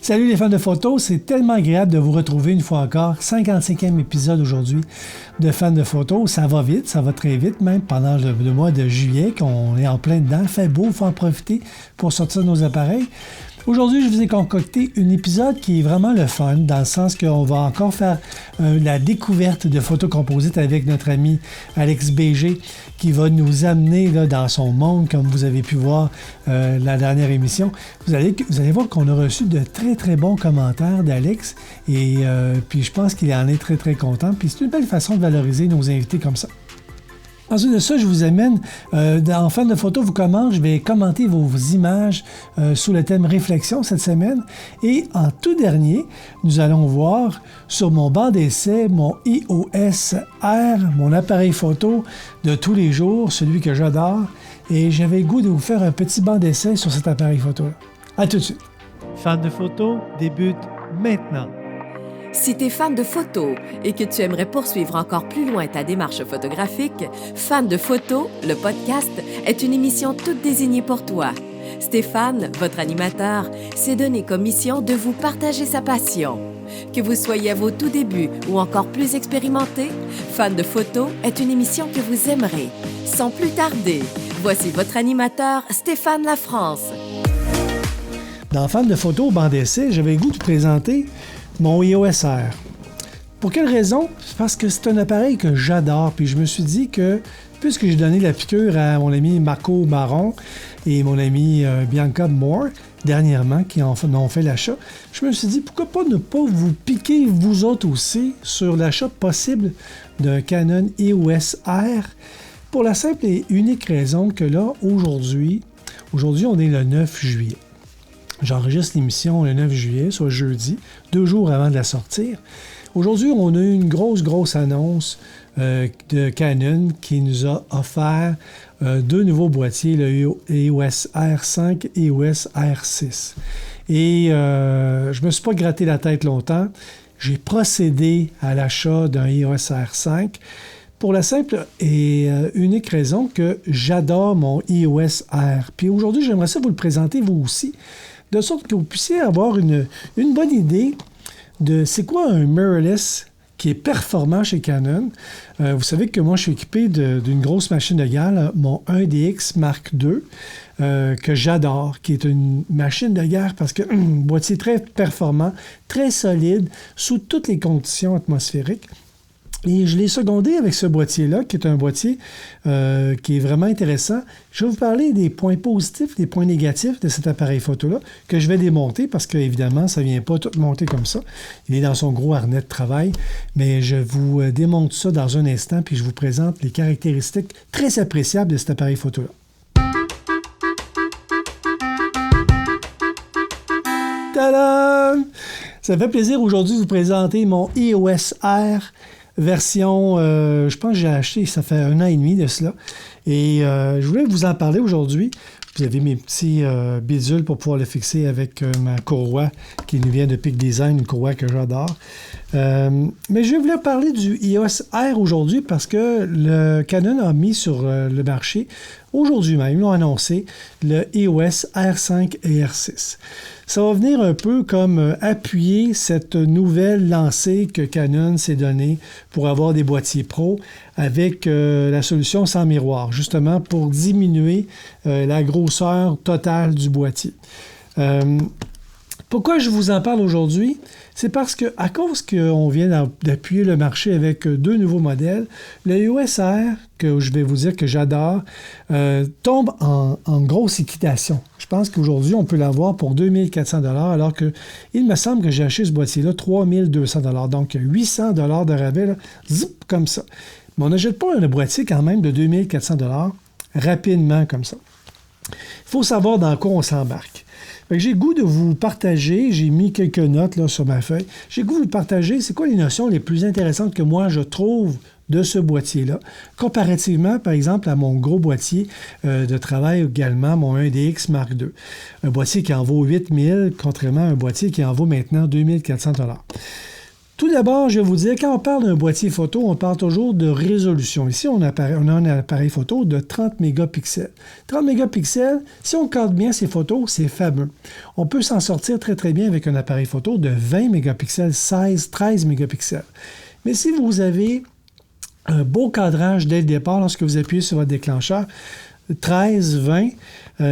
Salut les fans de photos, c'est tellement agréable de vous retrouver une fois encore. 55e épisode aujourd'hui de fans de photos. Ça va vite, ça va très vite même pendant le mois de juillet qu'on est en plein dedans. Il fait beau, il faut en profiter pour sortir nos appareils. Aujourd'hui, je vous ai concocté un épisode qui est vraiment le fun, dans le sens qu'on va encore faire la découverte de photos composites avec notre ami Alex BG, qui va nous amener là, dans son monde, comme vous avez pu voir la dernière émission. Vous allez voir qu'on a reçu de très, très bons commentaires d'Alex, et puis je pense qu'il en est très, très content. Puis c'est une belle façon de valoriser nos invités comme ça. Ensuite de ça, je vous amène en fin de photo, je vais commenter vos images sous le thème réflexion cette semaine. Et en tout dernier, nous allons voir sur mon banc d'essai, mon EOS R, mon appareil photo de tous les jours, celui que j'adore. Et j'avais le goût de vous faire un petit banc d'essai sur cet appareil photo-là. À tout de suite. Fan de photo débute maintenant. Si tu es fan de photos et que tu aimerais poursuivre encore plus loin ta démarche photographique, Fan de photos, le podcast, est une émission toute désignée pour toi. Stéphane, votre animateur, s'est donné comme mission de vous partager sa passion. Que vous soyez à vos tout débuts ou encore plus expérimenté, Fan de photos est une émission que vous aimerez. Sans plus tarder, voici votre animateur, Stéphane Lafrance. Dans Fan de photos, banc d'essai, j'avais le goût de présenter mon EOS R. Pour quelle raison? C'est parce que c'est un appareil que j'adore. Puis je me suis dit que, puisque j'ai donné la piqûre à mon ami Marco Baron et mon ami Bianca Moore, dernièrement, qui en ont fait l'achat, je me suis dit, pourquoi pas ne pas vous piquer, vous autres aussi, sur l'achat possible d'un Canon EOS R, pour la simple et unique raison que là, aujourd'hui, on est le 9 juillet. J'enregistre l'émission le 9 juillet, soit jeudi, 2 jours avant de la sortir. Aujourd'hui, on a eu une grosse annonce de Canon qui nous a offert 2 nouveaux boîtiers, le EOS R5 et EOS R6. Et je me suis pas gratté la tête longtemps. J'ai procédé à l'achat d'un EOS R5 pour la simple et unique raison que j'adore mon EOS R. Puis aujourd'hui, j'aimerais ça vous le présenter vous aussi, de sorte que vous puissiez avoir une bonne idée de c'est quoi un mirrorless qui est performant chez Canon. Vous savez que moi, je suis équipé d'une grosse machine de guerre, là, mon 1DX Mark II, que j'adore, qui est une machine de guerre parce que boîtier très performant, très solide, sous toutes les conditions atmosphériques. Et je l'ai secondé avec ce boîtier-là, qui est un boîtier qui est vraiment intéressant. Je vais vous parler des points positifs, des points négatifs de cet appareil photo-là, que je vais démonter parce qu'évidemment, ça ne vient pas tout monter comme ça. Il est dans son gros harnais de travail, mais je vous démonte ça dans un instant, puis je vous présente les caractéristiques très appréciables de cet appareil photo-là. Tadam! Ça me fait plaisir aujourd'hui de vous présenter mon EOS R version, je pense que j'ai acheté, ça fait 1 an et demi de cela. Et je voulais vous en parler aujourd'hui. Vous avez mes petits bidules pour pouvoir le fixer avec ma courroie qui nous vient de Peak Design, une courroie que j'adore. Mais je vais vous parler du EOS R aujourd'hui parce que le Canon a mis sur le marché, aujourd'hui même, ils l'ont annoncé, le EOS R5 et R6. Ça va venir un peu comme appuyer cette nouvelle lancée que Canon s'est donnée pour avoir des boîtiers pro avec la solution sans miroir, justement pour diminuer la grosseur totale du boîtier. Pourquoi je vous en parle aujourd'hui? C'est parce que, à cause qu'on vient d'appuyer le marché avec 2 nouveaux modèles, le EOS R, que je vais vous dire que j'adore, tombe en grosse liquidation. Je pense qu'aujourd'hui, on peut l'avoir pour 2400 $, alors qu'il me semble que j'ai acheté ce boîtier-là 3200 $. Donc, 800 $ de rabais, là, zip, comme ça. Mais on n'achète pas un boîtier quand même de 2400 $ rapidement comme ça. Il faut savoir dans quoi on s'embarque. J'ai le goût de vous partager, j'ai mis quelques notes là, sur ma feuille, j'ai le goût de vous partager c'est quoi les notions les plus intéressantes que moi je trouve de ce boîtier-là, comparativement par exemple à mon gros boîtier de travail également, mon 1DX Mark II. Un boîtier qui en vaut 8000, contrairement à un boîtier qui en vaut maintenant 2400 $. Tout d'abord, je vais vous dire, quand on parle d'un boîtier photo, on parle toujours de résolution. Ici, on a un appareil photo de 30 mégapixels. 30 mégapixels, si on cadre bien ces photos, c'est fameux. On peut s'en sortir très, très bien avec un appareil photo de 20 mégapixels, 16, 13 mégapixels. Mais si vous avez un beau cadrage dès le départ, lorsque vous appuyez sur votre déclencheur, 13, 20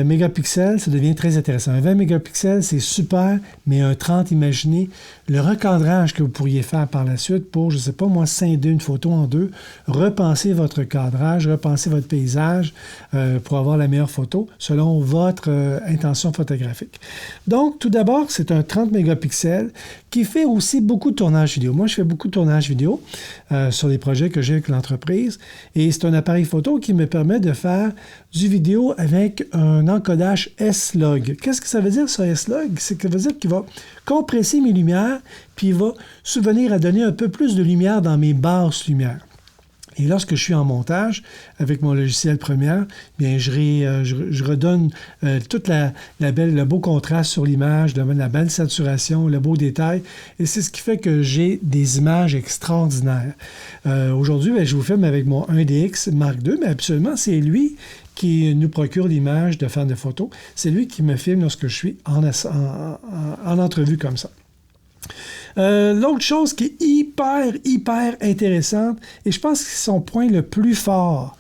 mégapixels, ça devient très intéressant. Un 20 mégapixels, c'est super, mais un 30, imaginez le recadrage que vous pourriez faire par la suite pour, je ne sais pas moi, scinder une photo en deux, repenser votre cadrage, repenser votre paysage pour avoir la meilleure photo selon votre intention photographique. Donc, tout d'abord, c'est un 30 mégapixels qui fait aussi beaucoup de tournage vidéo. Moi, je fais beaucoup de tournage vidéo sur les projets que j'ai avec l'entreprise et c'est un appareil photo qui me permet de faire du vidéo avec un encodage S-Log. Qu'est-ce que ça veut dire, ça, S-Log? C'est que ça veut dire qu'il va compresser mes lumières, puis il va subvenir à donner un peu plus de lumière dans mes basses lumières. Et lorsque je suis en montage avec mon logiciel Premiere, bien, je redonne toute le beau contraste sur l'image, je donne la belle saturation, le beau détail. Et c'est ce qui fait que j'ai des images extraordinaires. Aujourd'hui, bien, je vous filme avec mon 1DX Mark II, mais absolument, c'est lui qui nous procure l'image de fan de photos. C'est lui qui me filme lorsque je suis en entrevue comme ça. L'autre chose qui est hyper intéressante, et je pense que c'est son point le plus fort,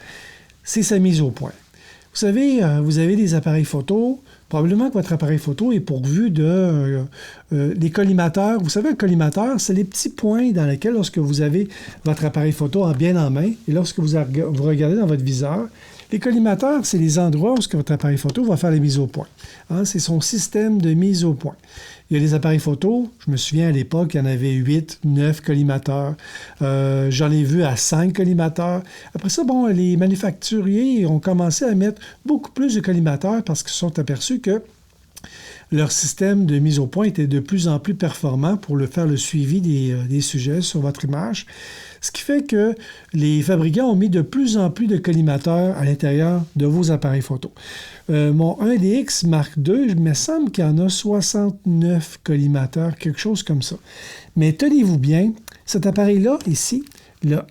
c'est sa mise au point. Vous savez, vous avez des appareils photo, probablement que votre appareil photo est pourvu de des collimateurs. Vous savez, un collimateur, c'est les petits points dans lesquels, lorsque vous avez votre appareil photo bien en main, et lorsque vous regardez dans votre viseur, les collimateurs, c'est les endroits où votre appareil photo va faire les mises au point. Hein, c'est son système de mise au point. Il y a des appareils photo, je me souviens à l'époque, il y en avait 8, 9 collimateurs. J'en ai vu à 5 collimateurs. Après ça, bon, les manufacturiers ont commencé à mettre beaucoup plus de collimateurs parce qu'ils se sont aperçus que leur système de mise au point était de plus en plus performant pour faire le suivi des sujets sur votre image. Ce qui fait que les fabricants ont mis de plus en plus de collimateurs à l'intérieur de vos appareils photo. Mon 1DX Mark II, il me semble qu'il y en a 69 collimateurs, quelque chose comme ça. Mais tenez-vous bien, cet appareil-là, ici, le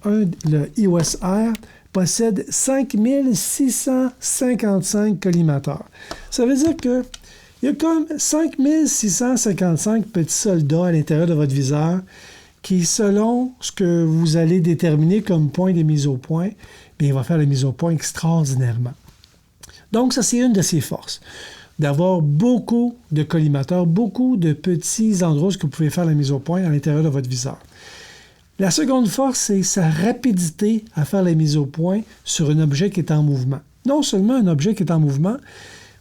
EOS R, possède 5655 collimateurs. Ça veut dire que il y a comme 5655 petits soldats à l'intérieur de votre viseur qui, selon ce que vous allez déterminer comme point de mise au point, bien, il va faire la mise au point extraordinairement. Donc, ça, c'est une de ses forces, d'avoir beaucoup de collimateurs, beaucoup de petits endroits où vous pouvez faire la mise au point à l'intérieur de votre viseur. La seconde force, c'est sa rapidité à faire la mise au point sur un objet qui est en mouvement. Non seulement un objet qui est en mouvement,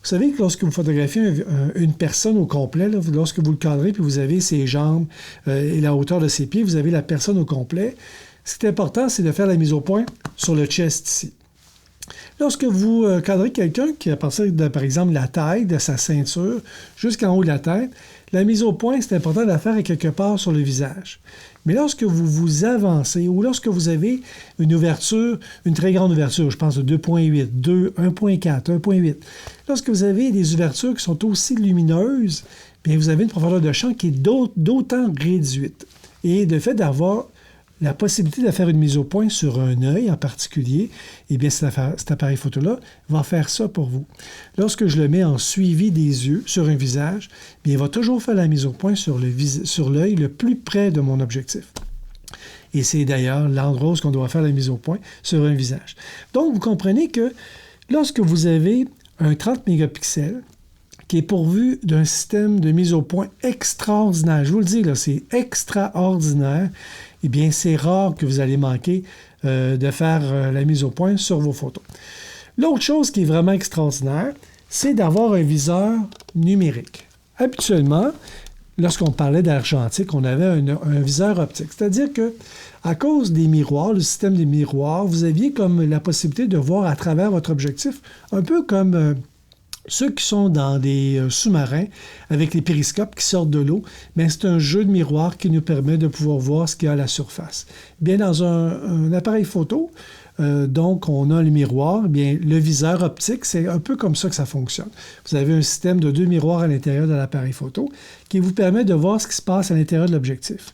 vous savez que lorsque vous photographiez une personne au complet, là, lorsque vous le cadrez puis vous avez ses jambes et la hauteur de ses pieds, vous avez la personne au complet. Ce qui est important, c'est de faire la mise au point sur le chest ici. Lorsque vous cadrez quelqu'un qui, à partir de, par exemple, la taille de sa ceinture jusqu'en haut de la tête, la mise au point, c'est important de la faire à quelque part sur le visage. Mais lorsque vous vous avancez ou lorsque vous avez une ouverture, une très grande ouverture, je pense de 2.8, 2, 1.4, 1.8, lorsque vous avez des ouvertures qui sont aussi lumineuses, bien vous avez une profondeur de champ qui est d'autant réduite. Et de fait d'avoir la possibilité de faire une mise au point sur un œil en particulier, eh bien cet appareil photo-là va faire ça pour vous. Lorsque je le mets en suivi des yeux sur un visage, bien, il va toujours faire la mise au point sur l'œil le plus près de mon objectif. Et c'est d'ailleurs l'endroit où on doit faire la mise au point sur un visage. Donc, vous comprenez que lorsque vous avez un 30 mégapixels, qui est pourvu d'un système de mise au point extraordinaire. Je vous le dis, là, c'est extraordinaire. Eh bien, c'est rare que vous allez manquer de faire la mise au point sur vos photos. L'autre chose qui est vraiment extraordinaire, c'est d'avoir un viseur numérique. Habituellement, lorsqu'on parlait d'argentique, on avait un viseur optique. C'est-à-dire que à cause des miroirs, le système des miroirs, vous aviez comme la possibilité de voir à travers votre objectif, un peu comme ceux qui sont dans des sous-marins avec les périscopes qui sortent de l'eau, bien, c'est un jeu de miroir qui nous permet de pouvoir voir ce qu'il y a à la surface. Bien, dans un appareil photo, donc on a le miroir, bien, le viseur optique, c'est un peu comme ça que ça fonctionne. Vous avez un système de 2 miroirs à l'intérieur de l'appareil photo qui vous permet de voir ce qui se passe à l'intérieur de l'objectif.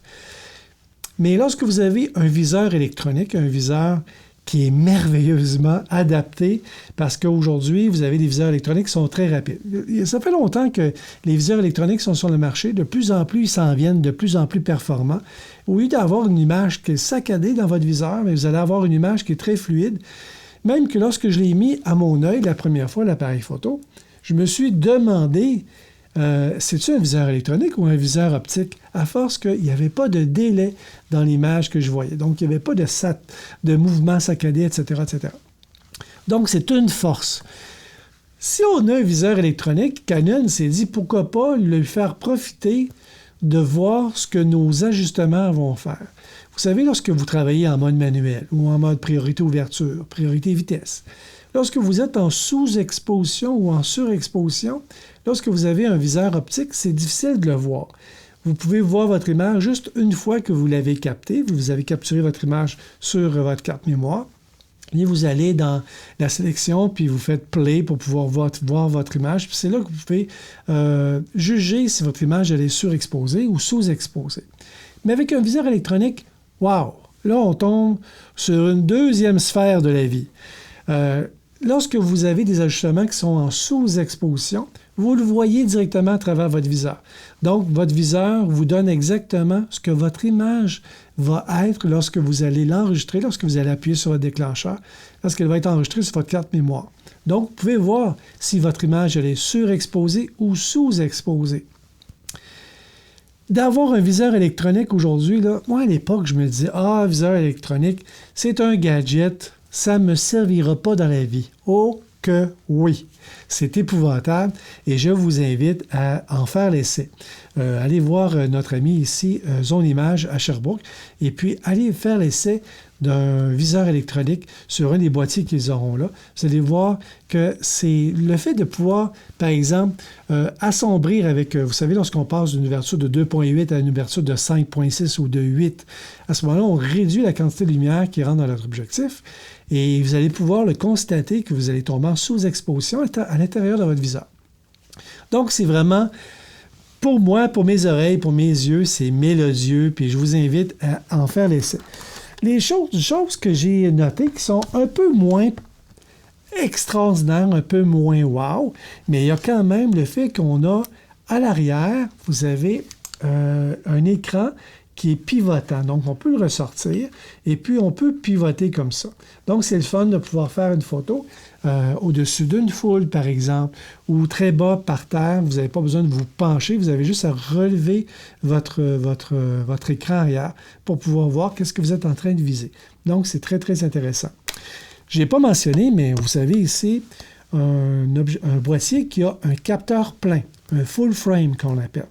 Mais lorsque vous avez un viseur électronique, un viseur qui est merveilleusement adapté parce qu'aujourd'hui, vous avez des viseurs électroniques qui sont très rapides. Ça fait longtemps que les viseurs électroniques sont sur le marché. De plus en plus, ils s'en viennent de plus en plus performants. Au lieu d'avoir une image qui est saccadée dans votre viseur, mais vous allez avoir une image qui est très fluide. Même que lorsque je l'ai mis à mon œil la première fois, l'appareil photo, je me suis demandé, c'est-tu un viseur électronique ou un viseur optique? À force qu'il n'y avait pas de délai dans l'image que je voyais. Donc, il n'y avait pas de mouvement saccadé, etc., etc. Donc, c'est une force. Si on a un viseur électronique, Canon s'est dit, pourquoi pas lui faire profiter de voir ce que nos ajustements vont faire. Vous savez, lorsque vous travaillez en mode manuel ou en mode priorité ouverture, priorité vitesse, lorsque vous êtes en sous-exposition ou en surexposition, lorsque vous avez un viseur optique, c'est difficile de le voir. Vous pouvez voir votre image juste une fois que vous l'avez captée. Vous avez capturé votre image sur votre carte mémoire. Et vous allez dans la sélection, puis vous faites play pour pouvoir voir votre image. Puis c'est là que vous pouvez juger si votre image elle est surexposée ou sous-exposée. Mais avec un viseur électronique, wow! Là, on tombe sur une deuxième sphère de la vie. Lorsque vous avez des ajustements qui sont en sous-exposition, vous le voyez directement à travers votre viseur. Donc, votre viseur vous donne exactement ce que votre image va être lorsque vous allez l'enregistrer, lorsque vous allez appuyer sur votre déclencheur, lorsqu'elle va être enregistrée sur votre carte mémoire. Donc, vous pouvez voir si votre image elle est surexposée ou sous-exposée. D'avoir un viseur électronique aujourd'hui, là, moi, à l'époque, je me disais « Ah, viseur électronique, c'est un gadget, ça ne me servira pas dans la vie. » Oh que oui! C'est épouvantable et je vous invite à en faire l'essai. Allez voir notre ami ici, Zone Image à Sherbrooke, et puis allez faire l'essai d'un viseur électronique sur un des boîtiers qu'ils auront là. Vous allez voir que c'est le fait de pouvoir, par exemple, assombrir avec, vous savez, lorsqu'on passe d'une ouverture de 2.8 à une ouverture de 5.6 ou de 8, à ce moment-là, on réduit la quantité de lumière qui rentre dans notre objectif et vous allez pouvoir le constater que vous allez tomber en sous-exposition à l'intérieur de votre viseur. Donc, c'est vraiment, pour moi, pour mes oreilles, pour mes yeux, c'est mélodieux, puis je vous invite à en faire l'essai. Les choses que j'ai notées qui sont un peu moins extraordinaires, un peu moins wow, mais il y a quand même le fait qu'on a à l'arrière, vous avez un écran qui est pivotant. Donc, on peut le ressortir et puis on peut pivoter comme ça. Donc, c'est le fun de pouvoir faire une photo au-dessus d'une foule, par exemple, ou très bas par terre. Vous n'avez pas besoin de vous pencher. Vous avez juste à relever votre écran arrière pour pouvoir voir qu'est-ce que vous êtes en train de viser. Donc, c'est très, très intéressant. Je n'ai pas mentionné, mais vous savez ici, un boîtier qui a un capteur plein, un full frame qu'on appelle.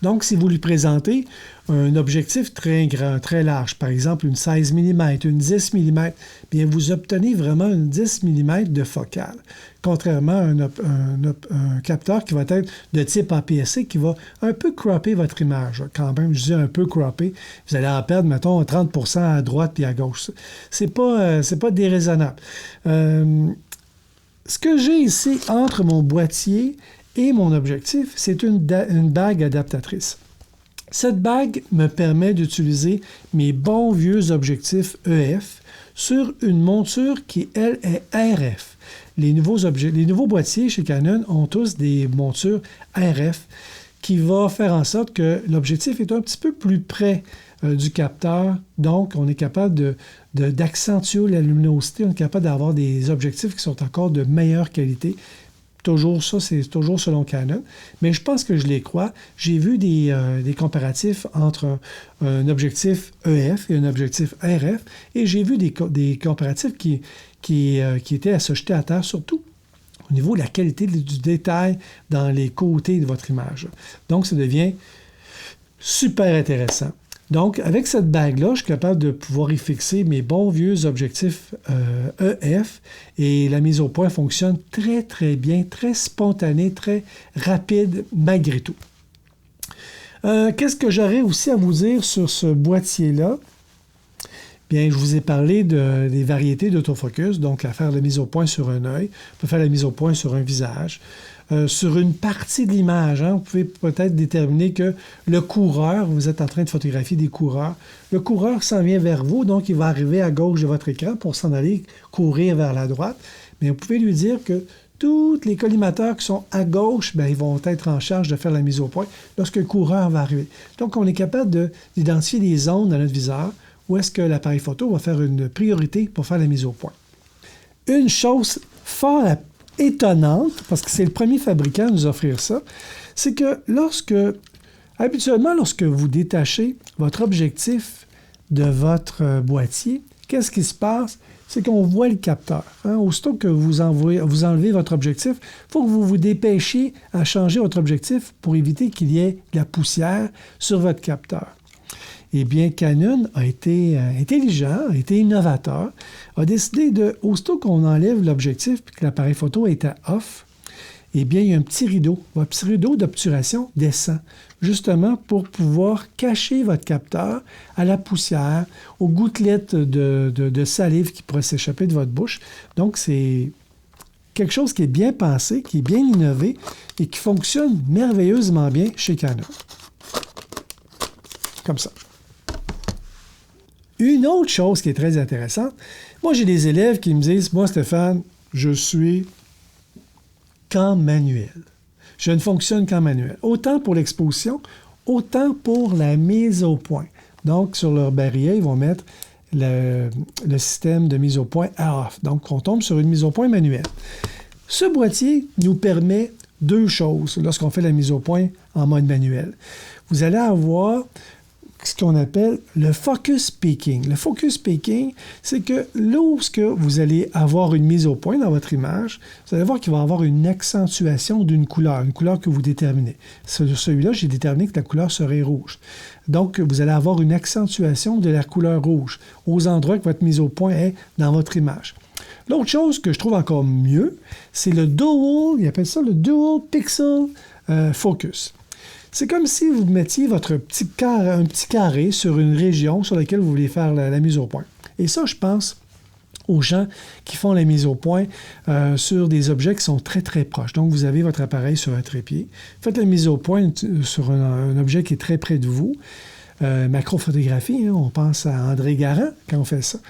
Donc, si vous lui présentez un objectif très grand, très large, par exemple une 16 mm, une 10 mm, bien vous obtenez vraiment une 10 mm de focale, contrairement à un capteur qui va être de type APS-C qui va un peu cropper votre image. Quand même, je dis un peu cropper, vous allez en perdre, mettons, 30% à droite et à gauche. C'est pas déraisonnable. Ce que j'ai ici entre mon boîtier et mon objectif, c'est une bague adaptatrice. Cette bague me permet d'utiliser mes bons vieux objectifs EF sur une monture qui, elle, est RF. Les nouveaux boîtiers chez Canon ont tous des montures RF qui va faire en sorte que l'objectif est un petit peu plus près du capteur. Donc, on est capable d'accentuer la luminosité, on est capable d'avoir des objectifs qui sont encore de meilleure qualité. Toujours ça, c'est toujours selon Canon. Mais je pense que je les crois. J'ai vu des comparatifs entre un objectif EF et un objectif RF et j'ai vu des comparatifs qui étaient à se jeter à terre, surtout au niveau de la qualité du détail dans les côtés de votre image. Donc, ça devient super intéressant. Donc, avec cette bague-là, je suis capable de pouvoir y fixer mes bons vieux objectifs EF et la mise au point fonctionne très, très bien, très spontanée, très rapide malgré tout. Qu'est-ce que j'aurais aussi à vous dire sur ce boîtier-là? Bien, je vous ai parlé des variétés d'autofocus, donc à faire la mise au point sur un œil, on peut faire la mise au point sur un visage. sur une partie de l'image. Hein. Vous pouvez peut-être déterminer que le coureur, vous êtes en train de photographier des coureurs, le coureur s'en vient vers vous, donc il va arriver à gauche de votre écran pour s'en aller courir vers la droite. Mais vous pouvez lui dire que tous les collimateurs qui sont à gauche, bien, ils vont être en charge de faire la mise au point lorsque le coureur va arriver. Donc, on est capable d'identifier les zones dans notre viseur où est-ce que l'appareil photo va faire une priorité pour faire la mise au point. Une chose fort étonnante, parce que c'est le premier fabricant à nous offrir ça, c'est que habituellement, lorsque vous détachez votre objectif de votre boîtier, qu'est-ce qui se passe? C'est qu'on voit le capteur. Hein? Aussitôt que vous enlevez votre objectif, il faut que vous vous dépêchiez à changer votre objectif pour éviter qu'il y ait de la poussière sur votre capteur. Eh bien, Canon a été intelligent, a été innovateur, a décidé aussitôt qu'on enlève l'objectif et que l'appareil photo est à off, eh bien, il y a un petit rideau. Votre petit rideau d'obturation descend, justement pour pouvoir cacher votre capteur à la poussière, aux gouttelettes de salive qui pourraient s'échapper de votre bouche. Donc, c'est quelque chose qui est bien pensé, qui est bien innové et qui fonctionne merveilleusement bien chez Canon. Comme ça. Une autre chose qui est très intéressante, moi, j'ai des élèves qui me disent « Moi, Stéphane, je suis qu'en manuel. Je ne fonctionne qu'en manuel. Autant pour l'exposition, autant pour la mise au point. » Donc, sur leur barillet, ils vont mettre le système de mise au point à off. Donc, on tombe sur une mise au point manuelle. Ce boîtier nous permet deux choses lorsqu'on fait la mise au point en mode manuel. Vous allez avoir ce qu'on appelle le focus peaking. Le focus peaking, c'est que lorsque vous allez avoir une mise au point dans votre image, vous allez voir qu'il va y avoir une accentuation d'une couleur, une couleur que vous déterminez. Sur celui-là, j'ai déterminé que la couleur serait rouge. Donc, vous allez avoir une accentuation de la couleur rouge aux endroits que votre mise au point est dans votre image. L'autre chose que je trouve encore mieux, c'est le dual, ils appellent ça le dual pixel focus. C'est comme si vous mettiez un petit carré sur une région sur laquelle vous voulez faire la mise au point. Et ça, je pense aux gens qui font la mise au point sur des objets qui sont très, très proches. Donc, vous avez votre appareil sur un trépied. Faites la mise au point sur un objet qui est très près de vous. Macrophotographie, hein, on pense à André Garand quand on fait ça.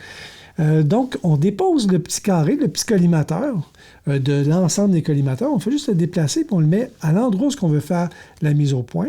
Donc, on dépose le petit carré, le petit collimateur de l'ensemble des collimateurs. On fait juste le déplacer et on le met à l'endroit où on veut faire la mise au point.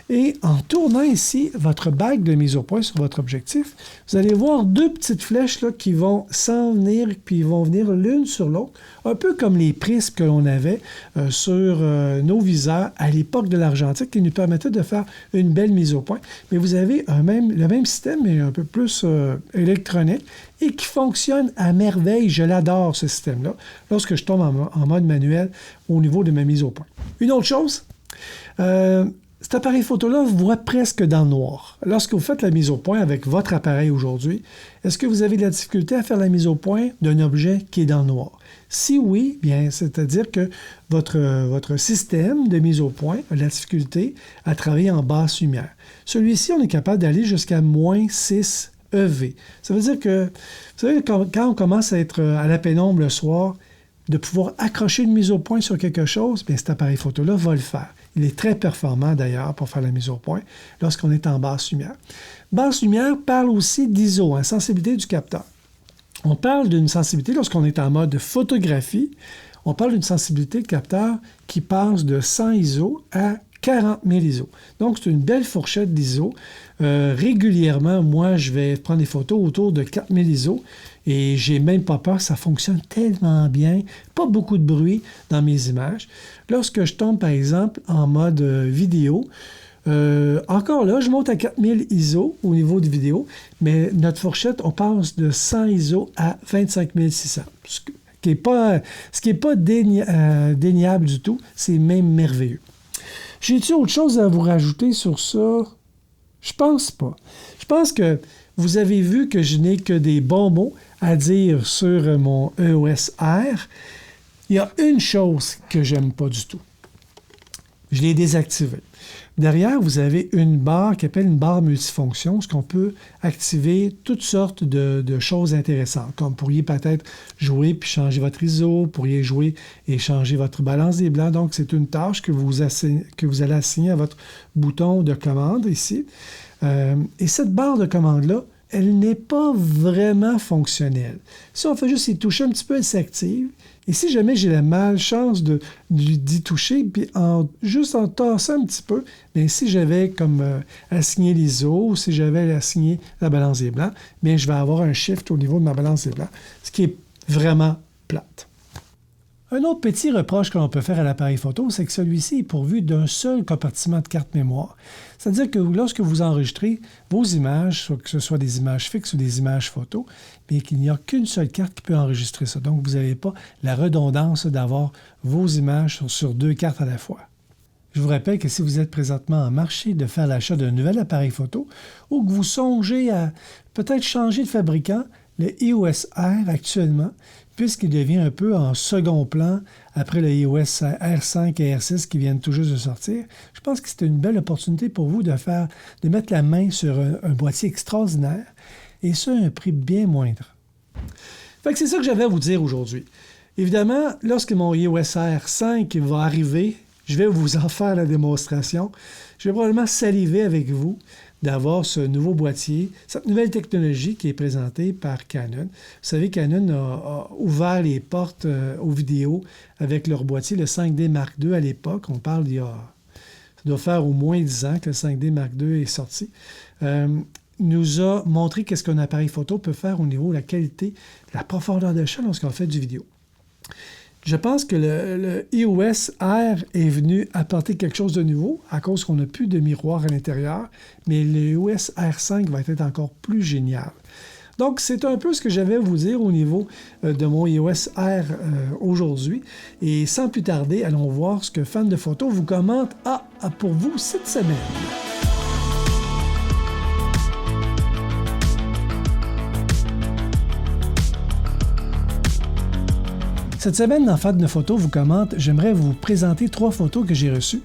Et en tournant ici votre bague de mise au point sur votre objectif, vous allez voir deux petites flèches là, qui vont s'en venir puis ils vont venir l'une sur l'autre, un peu comme les prismes que l'on avait sur nos viseurs à l'époque de l'argentique qui nous permettaient de faire une belle mise au point. Mais vous avez le même système, mais un peu plus électronique et qui fonctionne à merveille. Je l'adore, ce système-là, lorsque je tombe en mode manuel au niveau de ma mise au point. Une autre chose, cet appareil photo-là voit presque dans le noir. Lorsque vous faites la mise au point avec votre appareil aujourd'hui, est-ce que vous avez de la difficulté à faire la mise au point d'un objet qui est dans le noir? Si oui, bien, c'est-à-dire que votre système de mise au point a de la difficulté à travailler en basse lumière. Celui-ci, on est capable d'aller jusqu'à -6 EV. Ça veut dire que, vous savez, quand on commence à être à la pénombre le soir, de pouvoir accrocher une mise au point sur quelque chose, bien, cet appareil photo-là va le faire. Il est très performant d'ailleurs pour faire la mise au point lorsqu'on est en basse lumière. Basse lumière parle aussi d'ISO, hein, sensibilité du capteur. On parle d'une sensibilité lorsqu'on est en mode photographie. On parle d'une sensibilité de capteur qui passe de 100 ISO à 40 000 ISO. Donc, c'est une belle fourchette d'ISO. Régulièrement, moi, je vais prendre des photos autour de 4 000 ISO et j'ai même pas peur, ça fonctionne tellement bien, pas beaucoup de bruit dans mes images. Lorsque je tombe, par exemple, en mode vidéo, encore là, je monte à 4000 ISO au niveau de vidéo, mais notre fourchette, on passe de 100 ISO à 25 600. Ce qui n'est pas déniable du tout, c'est même merveilleux. J'ai-tu autre chose à vous rajouter sur ça? Je pense pas. Je pense que vous avez vu que je n'ai que des bons mots à dire sur mon EOS R. Il y a une chose que j'aime pas du tout. Je l'ai désactivé. Derrière, vous avez une barre qui s'appelle une barre multifonction, ce qu'on peut activer toutes sortes de choses intéressantes, comme vous pourriez peut-être jouer puis changer votre ISO, vous pourriez jouer et changer votre balance des blancs. Donc, c'est une tâche que vous allez assigner à votre bouton de commande ici. Et cette barre de commande-là, elle n'est pas vraiment fonctionnelle. Si on fait juste y toucher un petit peu, elle s'active. Et si jamais j'ai la malchance d'y toucher, puis juste en tassant un petit peu, bien, si j'avais comme assigné l'ISO, ou si j'avais assigné la balance des blancs, bien, je vais avoir un shift au niveau de ma balance des blancs, ce qui est vraiment plate. Un autre petit reproche que l'on peut faire à l'appareil photo, c'est que celui-ci est pourvu d'un seul compartiment de carte mémoire. C'est-à-dire que lorsque vous enregistrez vos images, soit que ce soit des images fixes ou des images photos, bien qu'il n'y a qu'une seule carte qui peut enregistrer ça. Donc, vous n'avez pas la redondance d'avoir vos images sur 2 cartes à la fois. Je vous rappelle que si vous êtes présentement en marché de faire l'achat d'un nouvel appareil photo ou que vous songez à peut-être changer de fabricant, le EOS R actuellement, puisqu'il devient un peu en second plan après le EOS R5 et R6 qui viennent tout juste de sortir, je pense que c'est une belle opportunité pour vous de mettre la main sur un boîtier extraordinaire et ça à un prix bien moindre. Fait que c'est ça que j'avais à vous dire aujourd'hui. Évidemment, lorsque mon EOS R5 va arriver, je vais vous en faire la démonstration. Je vais probablement saliver avec vous d'avoir ce nouveau boîtier, cette nouvelle technologie qui est présentée par Canon. Vous savez, Canon a ouvert les portes aux vidéos avec leur boîtier, le 5D Mark II à l'époque. On parle ça doit faire au moins 10 ans que le 5D Mark II est sorti. Nous a montré qu'est-ce qu'un appareil photo peut faire au niveau de la qualité, de la profondeur de champ lorsqu'on fait du vidéo. Je pense que le EOS R est venu apporter quelque chose de nouveau à cause qu'on n'a plus de miroir à l'intérieur, mais le EOS R5 va être encore plus génial. Donc, c'est un peu ce que j'avais à vous dire au niveau de mon EOS R aujourd'hui. Et sans plus tarder, allons voir ce que Fan de photo vous commente pour vous cette semaine. Cette semaine, dans Fan de photo vous commente, j'aimerais vous présenter 3 photos que j'ai reçues.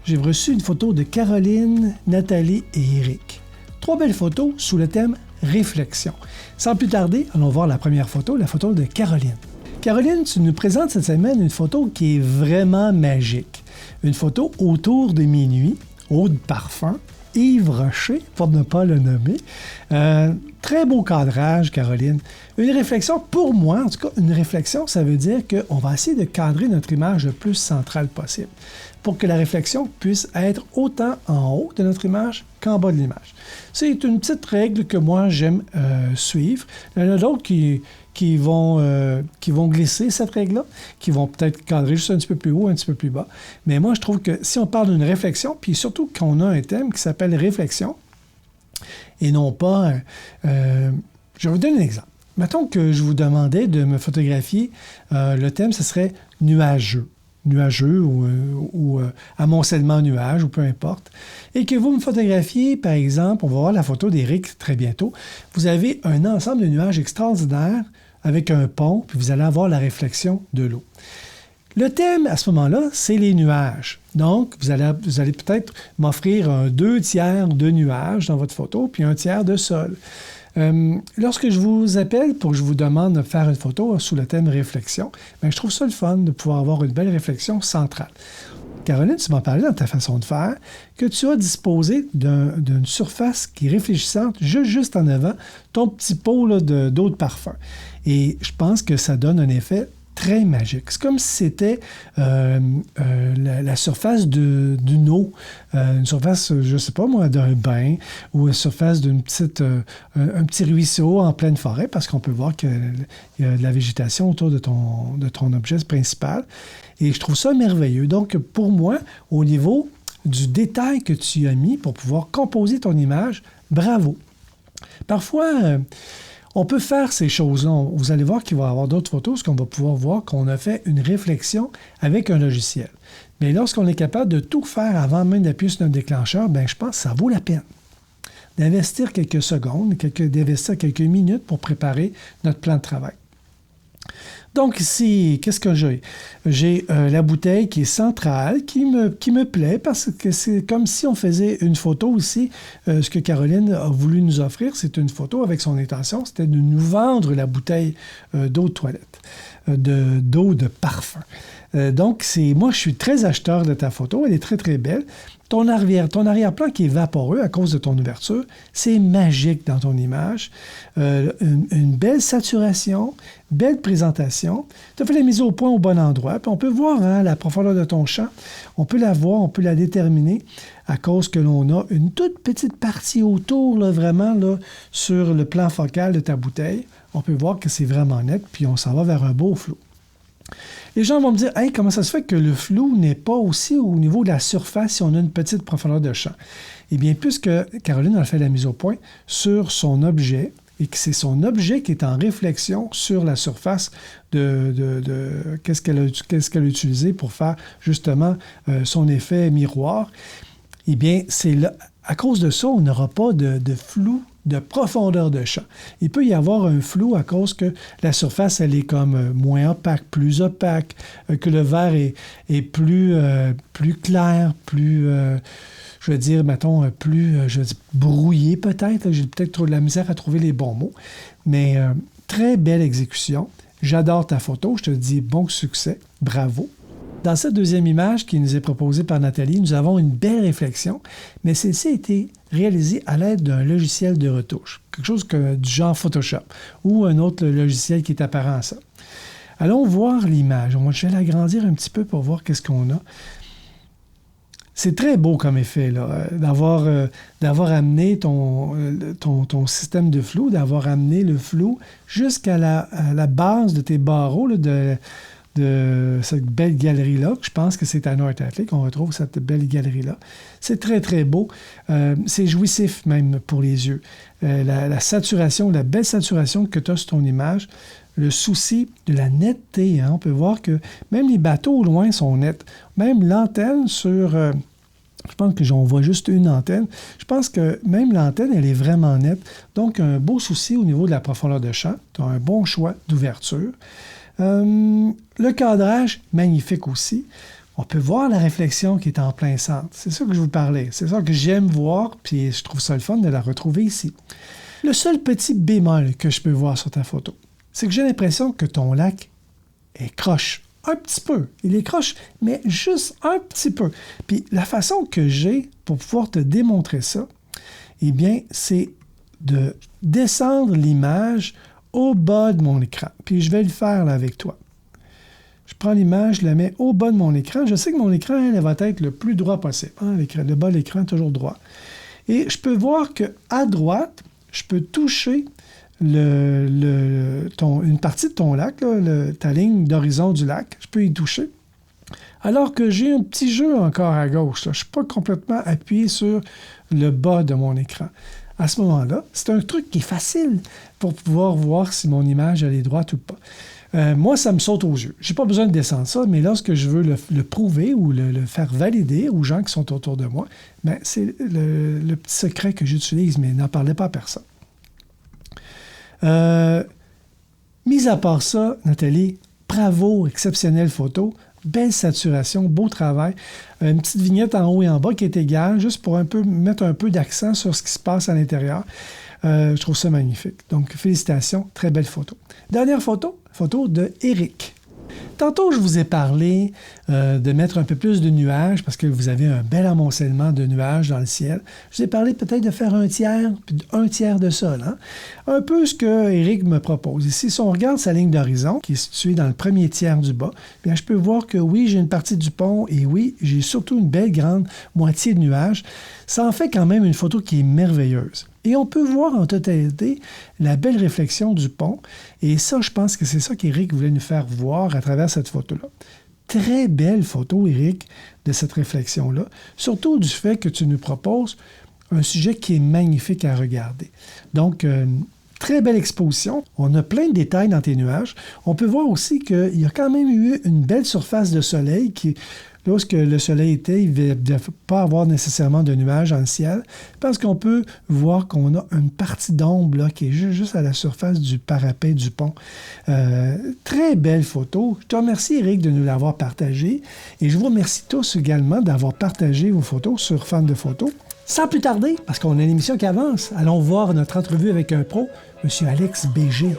J'ai reçu une photo de Caroline, Nathalie et Eric. 3 belles photos sous le thème réflexion. Sans plus tarder, allons voir la première photo, la photo de Caroline. Caroline, tu nous présentes cette semaine une photo qui est vraiment magique. Une photo autour de minuit, eau de parfum, Yves Rocher, pour ne pas le nommer. Très beau cadrage, Caroline. Une réflexion, pour moi, en tout cas, une réflexion, ça veut dire qu'on va essayer de cadrer notre image le plus centrale possible pour que la réflexion puisse être autant en haut de notre image qu'en bas de l'image. C'est une petite règle que moi, j'aime suivre. Il y en a d'autres qui vont glisser cette règle-là, qui vont peut-être cadrer juste un petit peu plus haut, un petit peu plus bas. Mais moi, je trouve que si on parle d'une réflexion, puis surtout qu'on a un thème qui s'appelle réflexion, et non pas... je vais vous donner un exemple. Mettons que je vous demandais de me photographier, le thème, ce serait nuageux ou amoncellement nuage, ou peu importe, et que vous me photographiez, par exemple, on va voir la photo d'Éric très bientôt, vous avez un ensemble de nuages extraordinaires avec un pont, puis vous allez avoir la réflexion de l'eau. Le thème, à ce moment-là, c'est les nuages. Donc, vous allez peut-être m'offrir un 2/3 de nuages dans votre photo, puis 1/3 de sol. Lorsque je vous appelle pour que je vous demande de faire une photo sous le thème réflexion, bien, je trouve ça le fun de pouvoir avoir une belle réflexion centrale. Caroline, tu m'en parlais dans ta façon de faire, que tu as disposé d'une surface qui est réfléchissante juste en avant, ton petit pot là, d'eau de parfum. Et je pense que ça donne un effet très magique. C'est comme si c'était la surface d'une eau, une surface, je ne sais pas moi, d'un bain ou une surface d'un petit ruisseau en pleine forêt, parce qu'on peut voir qu'il y a de la végétation autour de ton objet principal. Et je trouve ça merveilleux. Donc, pour moi, au niveau du détail que tu as mis pour pouvoir composer ton image, bravo. Parfois... on peut faire ces choses-là. Vous allez voir qu'il va y avoir d'autres photos, qu'on va pouvoir voir qu'on a fait une réflexion avec un logiciel. Mais lorsqu'on est capable de tout faire avant même d'appuyer sur notre déclencheur, bien, je pense que ça vaut la peine d'investir quelques secondes, d'investir quelques minutes pour préparer notre plan de travail. Donc ici, qu'est-ce que j'ai? J'ai la bouteille qui est centrale, qui me plaît parce que c'est comme si on faisait une photo aussi. Ce que Caroline a voulu nous offrir, c'est une photo avec son intention, c'était de nous vendre la bouteille d'eau de toilette, d'eau de parfum. Donc, moi, je suis très acheteur de ta photo. Elle est très, très belle. Ton arrière-plan qui est vaporeux à cause de ton ouverture, c'est magique dans ton image. Une belle saturation, belle présentation. Tu as fait la mise au point au bon endroit. Puis on peut voir la profondeur de ton champ. On peut la voir, on peut la déterminer à cause que l'on a une toute petite partie autour, là, vraiment, là, sur le plan focal de ta bouteille. On peut voir que c'est vraiment net, puis on s'en va vers un beau flou. Les gens vont me dire « Hey, comment ça se fait que le flou n'est pas aussi au niveau de la surface si on a une petite profondeur de champ? » Eh bien, puisque Caroline a fait la mise au point sur son objet et que c'est son objet qui est en réflexion sur la surface de qu'est-ce qu'elle a utilisé pour faire justement son effet miroir, eh bien, c'est là, à cause de ça, on n'aura pas de flou de profondeur de champ. Il peut y avoir un flou à cause que la surface, elle est comme moins opaque, plus opaque, que le verre est plus clair, plus, je veux dire, mettons, plus brouillé peut-être. J'ai peut-être trop de la misère à trouver les bons mots. Mais très belle exécution. J'adore ta photo. Je te dis bon succès. Bravo. Dans cette deuxième image qui nous est proposée par Nathalie, nous avons une belle réflexion, mais celle-ci a été réalisée à l'aide d'un logiciel de retouche, quelque chose du genre Photoshop ou un autre logiciel qui est apparent à ça. Allons voir l'image. Je vais l'agrandir un petit peu pour voir qu'est-ce qu'on a. C'est très beau comme effet, là, d'avoir amené ton système de flou, d'avoir amené le flou jusqu'à la base de tes barreaux, là, de cette belle galerie-là. Je pense que c'est à North Atlantic qu'on retrouve cette belle galerie-là. C'est très, très beau. C'est jouissif même pour les yeux. La saturation, la belle saturation que tu as sur ton image, le souci de la netteté. Hein? On peut voir que même les bateaux au loin sont nets. Même l'antenne sur... je pense que j'en vois juste une antenne. Je pense que même l'antenne, elle est vraiment nette. Donc, un beau souci au niveau de la profondeur de champ. Tu as un bon choix d'ouverture. Le cadrage, magnifique aussi. On peut voir la réflexion qui est en plein centre. C'est ça que je vous parlais. C'est ça que j'aime voir, puis je trouve ça le fun de la retrouver ici. Le seul petit bémol que je peux voir sur ta photo, c'est que j'ai l'impression que ton lac est croche. Un petit peu. Il est croche, mais juste un petit peu. Puis la façon que j'ai pour pouvoir te démontrer ça, eh bien, c'est de descendre l'image au bas de mon écran. Puis je vais le faire là avec toi. Je prends l'image, je la mets au bas de mon écran. Je sais que mon écran, elle va être le plus droit possible. Hein, le bas de l'écran, toujours droit. Et je peux voir qu'à droite, je peux toucher une partie de ton lac, là, ta ligne d'horizon du lac. Je peux y toucher. Alors que j'ai un petit jeu encore à gauche. Là. Je ne suis pas complètement appuyé sur le bas de mon écran. À ce moment-là, c'est un truc qui est facile pour pouvoir voir si mon image elle est droite ou pas. Moi, ça me saute aux yeux. Je n'ai pas besoin de descendre ça, mais lorsque je veux le prouver ou le faire valider aux gens qui sont autour de moi, ben, c'est le petit secret que j'utilise, mais n'en parlez pas à personne. Mis à part ça, Nathalie, bravo, exceptionnelle photo. Belle saturation, beau travail. Une petite vignette en haut et en bas qui est égale, juste pour mettre un peu d'accent sur ce qui se passe à l'intérieur. Je trouve ça magnifique. Donc, félicitations, très belle photo. Dernière photo de Éric. Tantôt, je vous ai parlé de mettre un peu plus de nuages parce que vous avez un bel amoncellement de nuages dans le ciel. Je vous ai parlé peut-être de faire un tiers de sol. Hein? Un peu ce que Éric me propose. Ici, si on regarde sa ligne d'horizon, qui est située dans le premier tiers du bas, bien, je peux voir que oui, j'ai une partie du pont et oui, j'ai surtout une belle grande moitié de nuages. Ça en fait quand même une photo qui est merveilleuse. Et on peut voir en totalité la belle réflexion du pont. Et ça, je pense que c'est ça qu'Éric voulait nous faire voir à travers cette photo-là. Très belle photo, Éric, de cette réflexion-là. Surtout du fait que tu nous proposes un sujet qui est magnifique à regarder. Donc, très belle exposition. On a plein de détails dans tes nuages. On peut voir aussi qu'il y a quand même eu une belle surface de soleil qui... là où le soleil était, il ne devait pas avoir nécessairement de nuages dans le ciel, parce qu'on peut voir qu'on a une partie d'ombre là, qui est juste à la surface du parapet du pont. Très belle photo. Je te remercie, Éric, de nous l'avoir partagée. Et je vous remercie tous également d'avoir partagé vos photos sur Fans de photos. Sans plus tarder, parce qu'on a une émission qui avance, allons voir notre entrevue avec un pro, M. Alex Béger.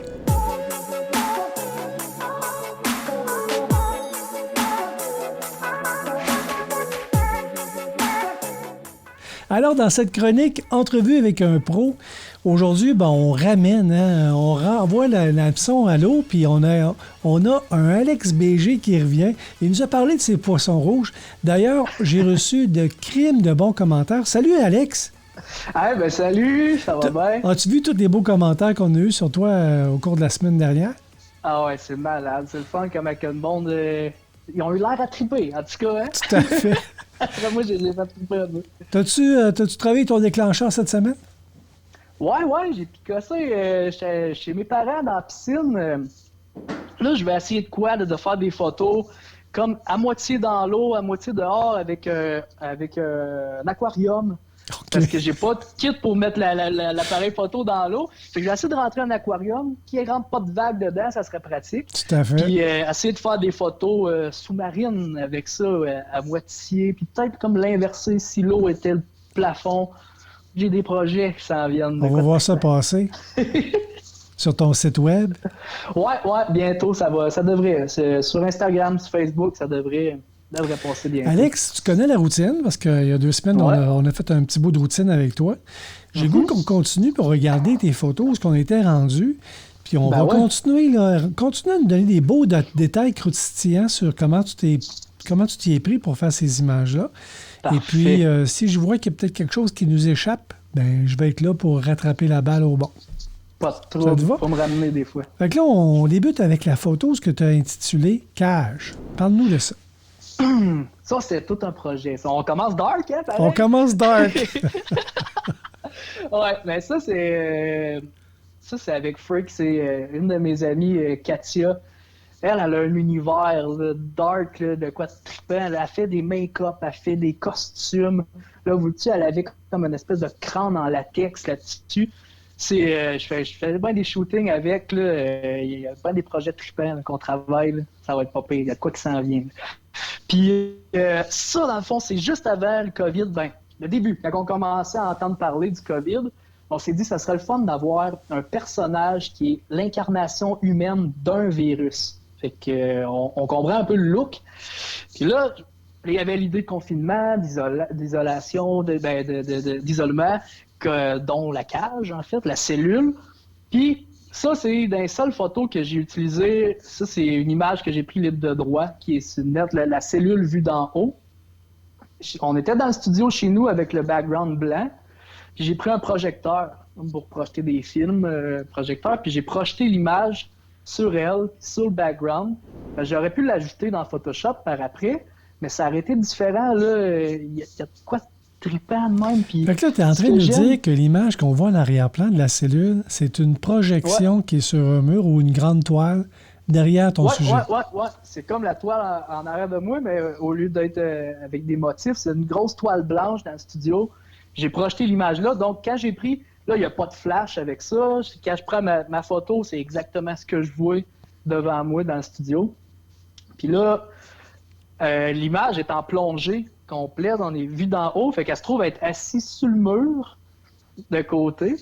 Alors, dans cette chronique « Entrevue avec un pro », aujourd'hui, on ramène, on renvoie l'hameçon à l'eau, puis on a un Alex Béger qui revient. Il nous a parlé de ses poissons rouges. D'ailleurs, j'ai reçu de crimes de bons commentaires. Salut, Alex! Salut, ça va bien? As-tu vu tous les beaux commentaires qu'on a eus sur toi au cours de la semaine dernière? Ah ouais, c'est malade. C'est le fun comme avec le monde. Ils ont eu l'air à triper, en tout cas. Hein? Tout à fait. Après moi, je les ai fait triper un peu. T'as-tu travaillé ton déclencheur cette semaine? Ouais, j'ai picossé chez mes parents dans la piscine. Là, je vais essayer de quoi? De faire des photos comme à moitié dans l'eau, à moitié dehors avec un aquarium. Okay. Parce que j'ai pas de kit pour mettre l'appareil photo dans l'eau. Fait que j'ai essayé de rentrer un aquarium qui rentre pas de vagues dedans, ça serait pratique. Tout à fait. Puis essayer de faire des photos sous-marines avec ça à moitié. Puis peut-être comme l'inverser si l'eau était le plafond. J'ai des projets qui s'en viennent. On va voir ça passer. Sur ton site web? Ouais, bientôt, ça devrait. Sur Instagram, sur Facebook, ça devrait passer bientôt. Alex, tu connais la routine, parce qu'il y a 2 semaines, on a fait un petit bout de routine avec toi. J'ai goût qu'on continue pour regarder tes photos, où ce qu'on était rendu. Puis on va continuer à nous donner des beaux détails croustillants sur comment tu t'y es pris pour faire ces images-là. Parfait. Et puis, si je vois qu'il y a peut-être quelque chose qui nous échappe, je vais être là pour rattraper la balle au bon. Pas de trouble, pour me ramener des fois. Fait que là, on débute avec la photo, ce que tu as intitulé « Cage ». Parle-nous de ça. Ça, c'est tout un projet. On commence dark, hein? Pareil? On commence dark. Ouais, mais ça, c'est avec Freak. C'est une de mes amies, Katia. Elle a un univers là, dark, là, de quoi de trippant. Elle a fait des make-up, elle fait des costumes. Là, vous-tu, elle avait comme une espèce de crâne en latex là-dessus. Je fais bien des shootings avec. Il y a bien des projets trippants qu'on travaille. Là. Ça va être pas pire. Il y a de quoi qui s'en vient. Là. Puis ça, dans le fond, c'est juste avant le COVID. Le début, quand on commençait à entendre parler du COVID, on s'est dit que ça serait le fun d'avoir un personnage qui est l'incarnation humaine d'un virus. Fait que on comprend un peu le look. Puis là, il y avait l'idée de confinement, d'isolation, d'isolement, dont la cage, en fait, la cellule. Puis ça, c'est dans les seules photos que j'ai utilisées. Ça, c'est une image que j'ai pris libre de droit, qui est sur net, la cellule vue d'en haut. On était dans le studio chez nous avec le background blanc. Puis j'ai pris un projecteur pour projeter des films, puis j'ai projeté l'image sur elle, sur le background. J'aurais pu l'ajouter dans Photoshop par après, mais ça aurait été différent. Il y a quoi trippant de même. Puis fait que là, tu es en train de nous dire que l'image qu'on voit en arrière-plan de la cellule, c'est une projection qui est sur un mur ou une grande toile derrière ton sujet. Ouais. C'est comme la toile en arrière de moi, mais au lieu d'être avec des motifs, c'est une grosse toile blanche dans le studio. J'ai projeté l'image là. Donc, quand j'ai pris... Là, il n'y a pas de flash avec ça. Quand je prends ma photo, c'est exactement ce que je vois devant moi dans le studio. Puis là, l'image est en plongée complète. On est vu d'en haut. Fait qu'elle se trouve être assise sur le mur de côté.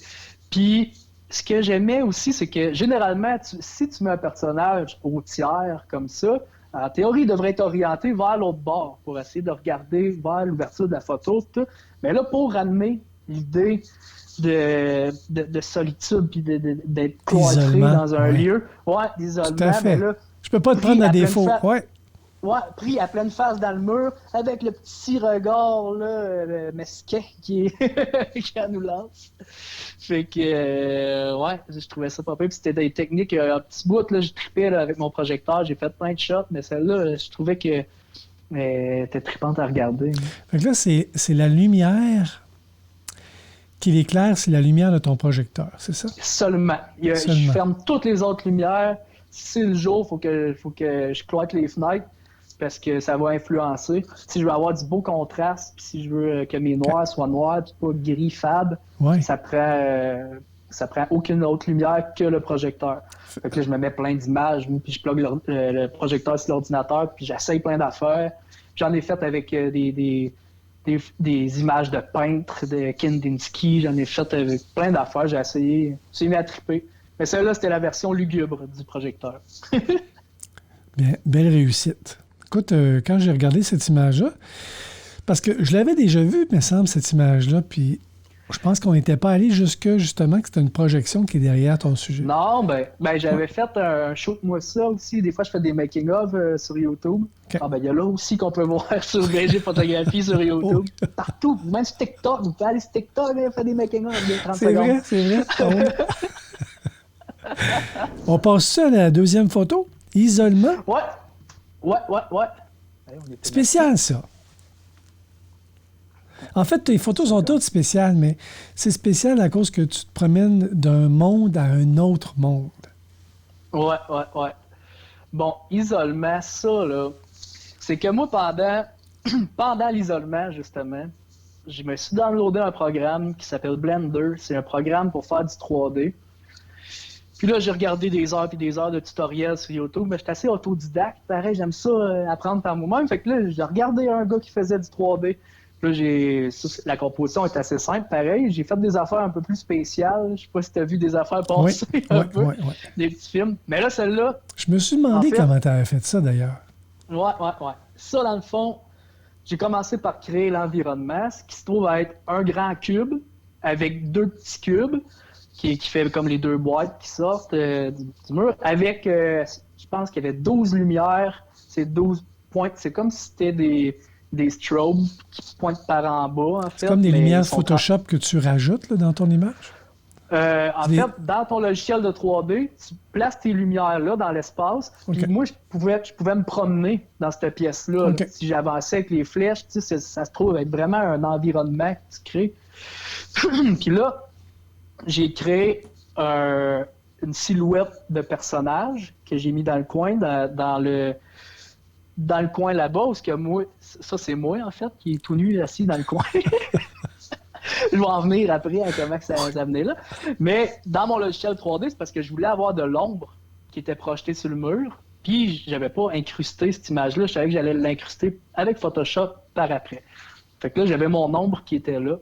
Puis, ce que j'aimais aussi, c'est que généralement, si tu mets un personnage au tiers comme ça, en théorie, il devrait être orienté vers l'autre bord pour essayer de regarder vers l'ouverture de la photo. Tout. Mais là, pour ramener l'idée de solitude puis d'être cloîtré dans un lieu, d'isolement. Tout à fait. Mais là, je peux pas te prendre à défaut. Pris à pleine face dans le mur, avec le petit regard là, mesquin qui nous lance. Fait que, je trouvais ça pas pire. Puis c'était des techniques, un petit bout, là, je trippais là, avec mon projecteur, j'ai fait plein de shots, mais celle-là, je trouvais que était trippante à regarder. Fait que là, c'est la lumière qui l'éclaire, c'est la lumière de ton projecteur, c'est ça? Seulement. Je ferme toutes les autres lumières. Si c'est le jour, il faut que je cloître les fenêtres. parce que ça va influencer. Si je veux avoir du beau contraste, puis si je veux que mes noirs soient noirs, puis pas gris fade, ça prend aucune autre lumière que le projecteur. Fait que là, je me mets plein d'images, puis je plug le projecteur sur l'ordinateur, puis j'essaye plein d'affaires. J'en ai fait avec des images de peintres, de Kandinsky, j'en ai fait avec plein d'affaires, j'ai essayé, j'ai mis à triper. Mais celle-là, c'était la version lugubre du projecteur. Bien, belle réussite. Écoute, quand j'ai regardé cette image-là, parce que je l'avais déjà vue, me semble, cette image-là, puis je pense qu'on n'était pas allé jusque, justement, que c'était une projection qui est derrière ton sujet. Non, ben j'avais fait un show de moi ça aussi. Des fois, je fais des making-of sur YouTube. Okay. Il y a là aussi qu'on peut voir sur BG Photographie sur YouTube. Partout, même sur TikTok. Vous pouvez aller sur TikTok et faire des making-of de 30 secondes. C'est vrai. On passe à la deuxième photo. Isolement. Ouais. Spécial, ça. En fait, tes photos sont toutes spéciales, mais c'est spécial à cause que tu te promènes d'un monde à un autre monde. Ouais. Bon, isolement, ça, là, c'est que moi, pendant l'isolement, justement, je me suis downloadé un programme qui s'appelle Blender. C'est un programme pour faire du 3D. Puis là, j'ai regardé des heures et des heures de tutoriels sur YouTube, mais j'étais assez autodidacte. Pareil, j'aime ça apprendre par moi-même. Fait que là, j'ai regardé un gars qui faisait du 3D. Là, la composition est assez simple, pareil. J'ai fait des affaires un peu plus spéciales. Je sais pas si tu as vu des affaires passer peu. Des petits films. Mais là, celle-là... Je me suis demandé comment tu avais fait ça, d'ailleurs. Ouais. Ça, dans le fond, j'ai commencé par créer l'environnement, ce qui se trouve à être un grand cube avec deux petits cubes qui fait comme les deux boîtes qui sortent du mur. Avec, je pense qu'il y avait 12 lumières. C'est 12 points. C'est comme si c'était des strobes qui pointent par en bas, en fait. C'est comme des lumières Photoshop que tu rajoutes là, dans ton image? En fait, dans ton logiciel de 3D, tu places tes lumières là dans l'espace. Okay. Puis moi, je pouvais me promener dans cette pièce-là. Okay. Si j'avançais avec les flèches, ça se trouve être vraiment un environnement qui se crée. Puis là, j'ai créé une silhouette de personnage que j'ai mis dans le coin, dans le coin là-bas, parce que moi, ça c'est moi en fait, qui est tout nu assis dans le coin. Je vais en venir après à comment ça venait là. Mais dans mon logiciel 3D, c'est parce que je voulais avoir de l'ombre qui était projetée sur le mur, puis j'avais pas incrusté cette image-là, je savais que j'allais l'incruster avec Photoshop par après. Fait que là, j'avais mon ombre qui était là.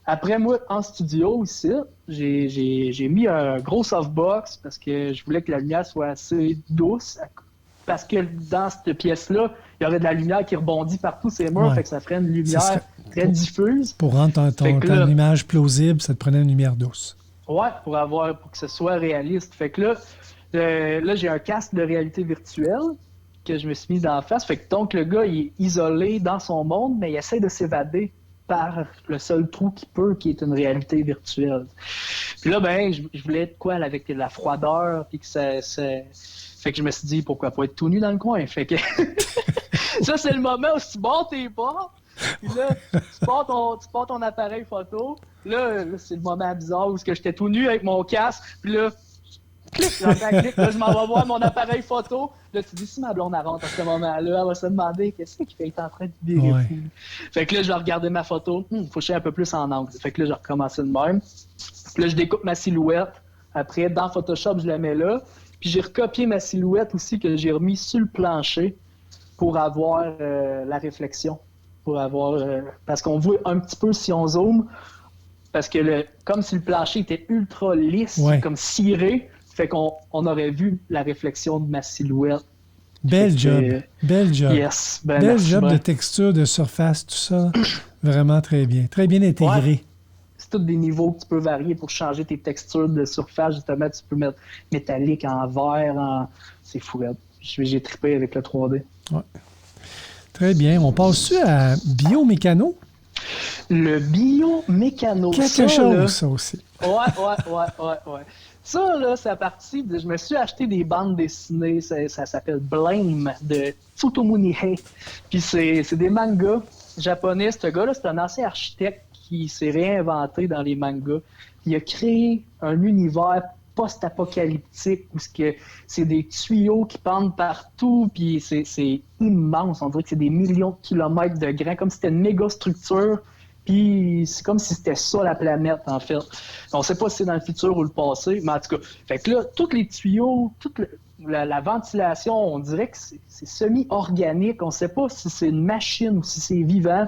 Après, moi, en studio aussi, j'ai mis un gros softbox parce que je voulais que la lumière soit assez douce. Parce que dans cette pièce-là, il y aurait de la lumière qui rebondit partout ces murs, fait que ça ferait une lumière très diffuse. Pour rendre ton image plausible, ça te prenait une lumière douce. Ouais, pour que ce soit réaliste. Fait que là, j'ai un casque de réalité virtuelle que je me suis mis en face. Fait que donc, le gars, il est isolé dans son monde, mais il essaie de s'évader par le seul trou qu'il peut, qui est une réalité virtuelle. Puis là, je voulais être quoi, avec de la froideur, puis que ça... Fait que je me suis dit, pourquoi pas être tout nu dans le coin? Fait que ça, c'est le moment où tu barres tes portes, puis là, tu pars ton appareil photo. Là, c'est le moment bizarre où j'étais tout nu avec mon casque, puis là, clic, là, je m'en vais voir mon appareil photo. Là, tu dis, si ma blonde rentre à ce moment-là, elle va se demander qu'est-ce qu'il est en train de virer. Ouais. Fait que là, je vais regarder ma photo. Faut que je sois un peu plus en angle. Fait que là, j'ai recommencé de même. Puis là, je découpe ma silhouette. Après, dans Photoshop, je la mets là. Puis j'ai recopié ma silhouette aussi que j'ai remis sur le plancher pour avoir la réflexion. Parce qu'on voit un petit peu si on zoome. Parce que comme si le plancher était ultra lisse, comme ciré, fait qu'on aurait vu la réflexion de ma silhouette. Bel job. Yes. Bel job de texture, de surface, tout ça. Vraiment très bien. Très bien intégré. Ouais. C'est tous des niveaux que tu peux varier pour changer tes textures de surface. Justement, tu peux mettre métallique en vert. C'est fou. J'ai trippé avec le 3D. Ouais. Très bien. On passe-tu à biomécano? Le biomécano. Quelque chose, là, ça aussi. Ouais. Ça, là, c'est à partir de... Je me suis acheté des bandes dessinées. Ça s'appelle Blame de Tsutomu Hei. Puis c'est des mangas japonais. Ce gars-là, c'est un ancien architecte qui s'est réinventé dans les mangas. Il a créé un univers post-apocalyptique où c'est des tuyaux qui pendent partout, puis c'est immense. On dirait que c'est des millions de kilomètres de grains, comme si c'était une méga structure. Puis c'est comme si c'était ça la planète, en fait. On sait pas si c'est dans le futur ou le passé, mais en tout cas. Fait que là, tous les tuyaux, la ventilation, on dirait que c'est semi-organique. On sait pas si c'est une machine ou si c'est vivant.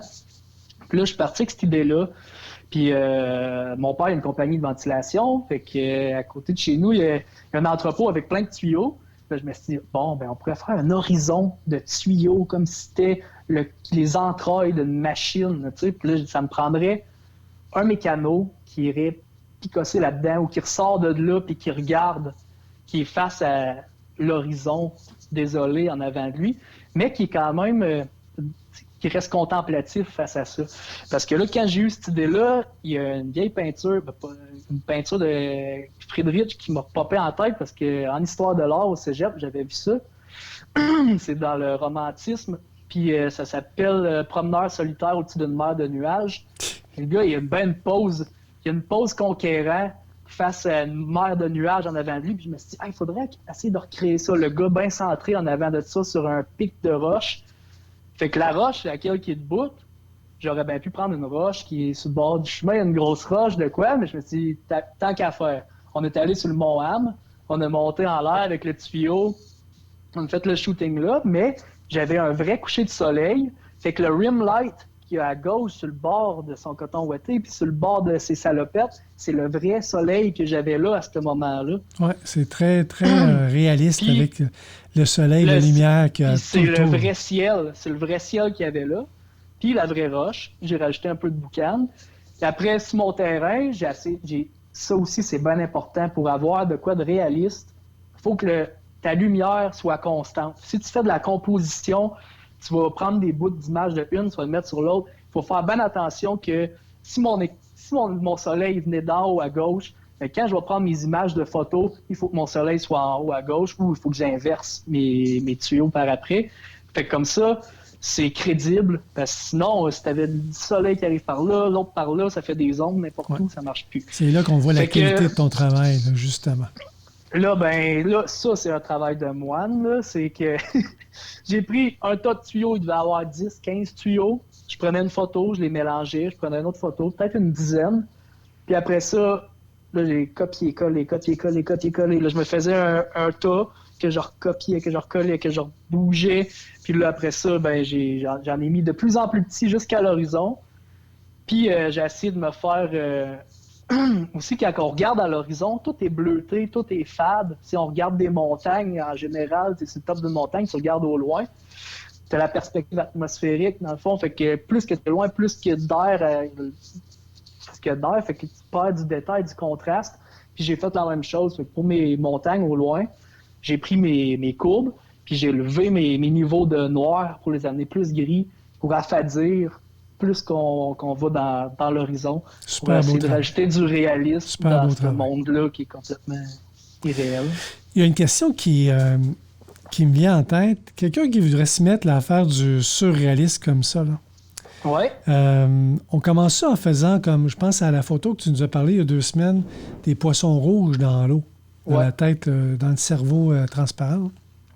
Puis là, je suis parti avec cette idée-là. Puis mon père a une compagnie de ventilation. Fait que à côté de chez nous, il y a un entrepôt avec plein de tuyaux. Là, je me suis dit, bon, ben on pourrait faire un horizon de tuyaux comme si c'était les entrailles d'une machine. Tu sais. Puis là, ça me prendrait un mécano qui irait picosser là-dedans ou qui ressort de là puis qui regarde, qui est face à l'horizon désolé en avant de lui, mais qui est quand même qui reste contemplatif face à ça. Parce que là, quand j'ai eu cette idée-là, il y a une vieille peinture, une peinture de Friedrich qui m'a popé en tête parce qu'en histoire de l'art au cégep, j'avais vu ça. C'est dans le romantisme. Puis ça s'appelle Promeneur solitaire au-dessus d'une mer de nuages. Le gars, il a une pose. Il y a une pose conquérant face à une mer de nuages en avant de lui. Puis je me suis dit, il faudrait essayer de recréer ça. Le gars bien centré en avant de ça sur un pic de roche. Fait que la roche, laquelle qui est debout, j'aurais bien pu prendre une roche qui est sur le bord du chemin, une grosse roche de quoi, mais je me suis dit, tant qu'à faire. On est allé sur le mont Ham, on a monté en l'air avec le tuyau, on a fait le shooting là, mais j'avais un vrai coucher de soleil. Fait que le rim light qui est à gauche sur le bord de son coton ouaté, puis sur le bord de ses salopettes, c'est le vrai soleil que j'avais là à ce moment-là. Oui, c'est très, très réaliste puis, avec le soleil, la lumière qu'il y a c'est le vrai ciel. C'est le vrai ciel qu'il y avait là. Puis la vraie roche. J'ai rajouté un peu de boucan. Puis après, sur mon terrain, ça aussi, c'est bien important pour avoir de quoi de réaliste. Il faut que ta lumière soit constante. Si tu fais de la composition, tu vas prendre des bouts d'image de une, tu vas le mettre sur l'autre. Il faut faire bien attention que si mon soleil venait d'en haut à gauche, quand je vais prendre mes images de photos, il faut que mon soleil soit en haut à gauche ou il faut que j'inverse mes tuyaux par après. Fait que comme ça, c'est crédible. Parce que sinon, si tu avais le soleil qui arrive par là, l'autre par là, ça fait des ondes n'importe où, ça marche plus. C'est là qu'on voit la qualité de ton travail, là, justement. Là, ça, c'est un travail de moine. Là. C'est que j'ai pris un tas de tuyaux, il devait avoir 10, 15 tuyaux. Je prenais une photo, je les mélangeais, je prenais une autre photo, peut-être une dizaine. Puis après ça, là, j'ai copié-collé. Là, je me faisais un tas que je recopiais, que je recollais, que je bougeais. Puis là, après ça, j'en ai mis de plus en plus petit jusqu'à l'horizon. Puis j'ai essayé de me faire... aussi, quand on regarde à l'horizon, tout est bleuté, tout est fade. Si on regarde des montagnes, en général, c'est le top d'une montagne, tu regardes au loin. Tu as la perspective atmosphérique, dans le fond. Fait que plus que tu es loin, plus qu'il y a d'air... fait que tu perds du détail, du contraste. Puis j'ai fait la même chose. Fait que pour mes montagnes au loin, j'ai pris mes courbes, puis j'ai levé mes niveaux de noir pour les amener plus gris, pour affadir plus qu'on va dans l'horizon. Pour essayer de rajouter du réalisme dans ce monde-là qui est complètement irréel. Il y a une question qui me vient en tête. Quelqu'un qui voudrait s'y mettre là, à faire du surréalisme comme ça, là. Ouais. On commence ça en faisant, comme je pense à la photo que tu nous as parlé il y a 2 semaines, des poissons rouges dans l'eau, dans la tête, dans le cerveau transparent.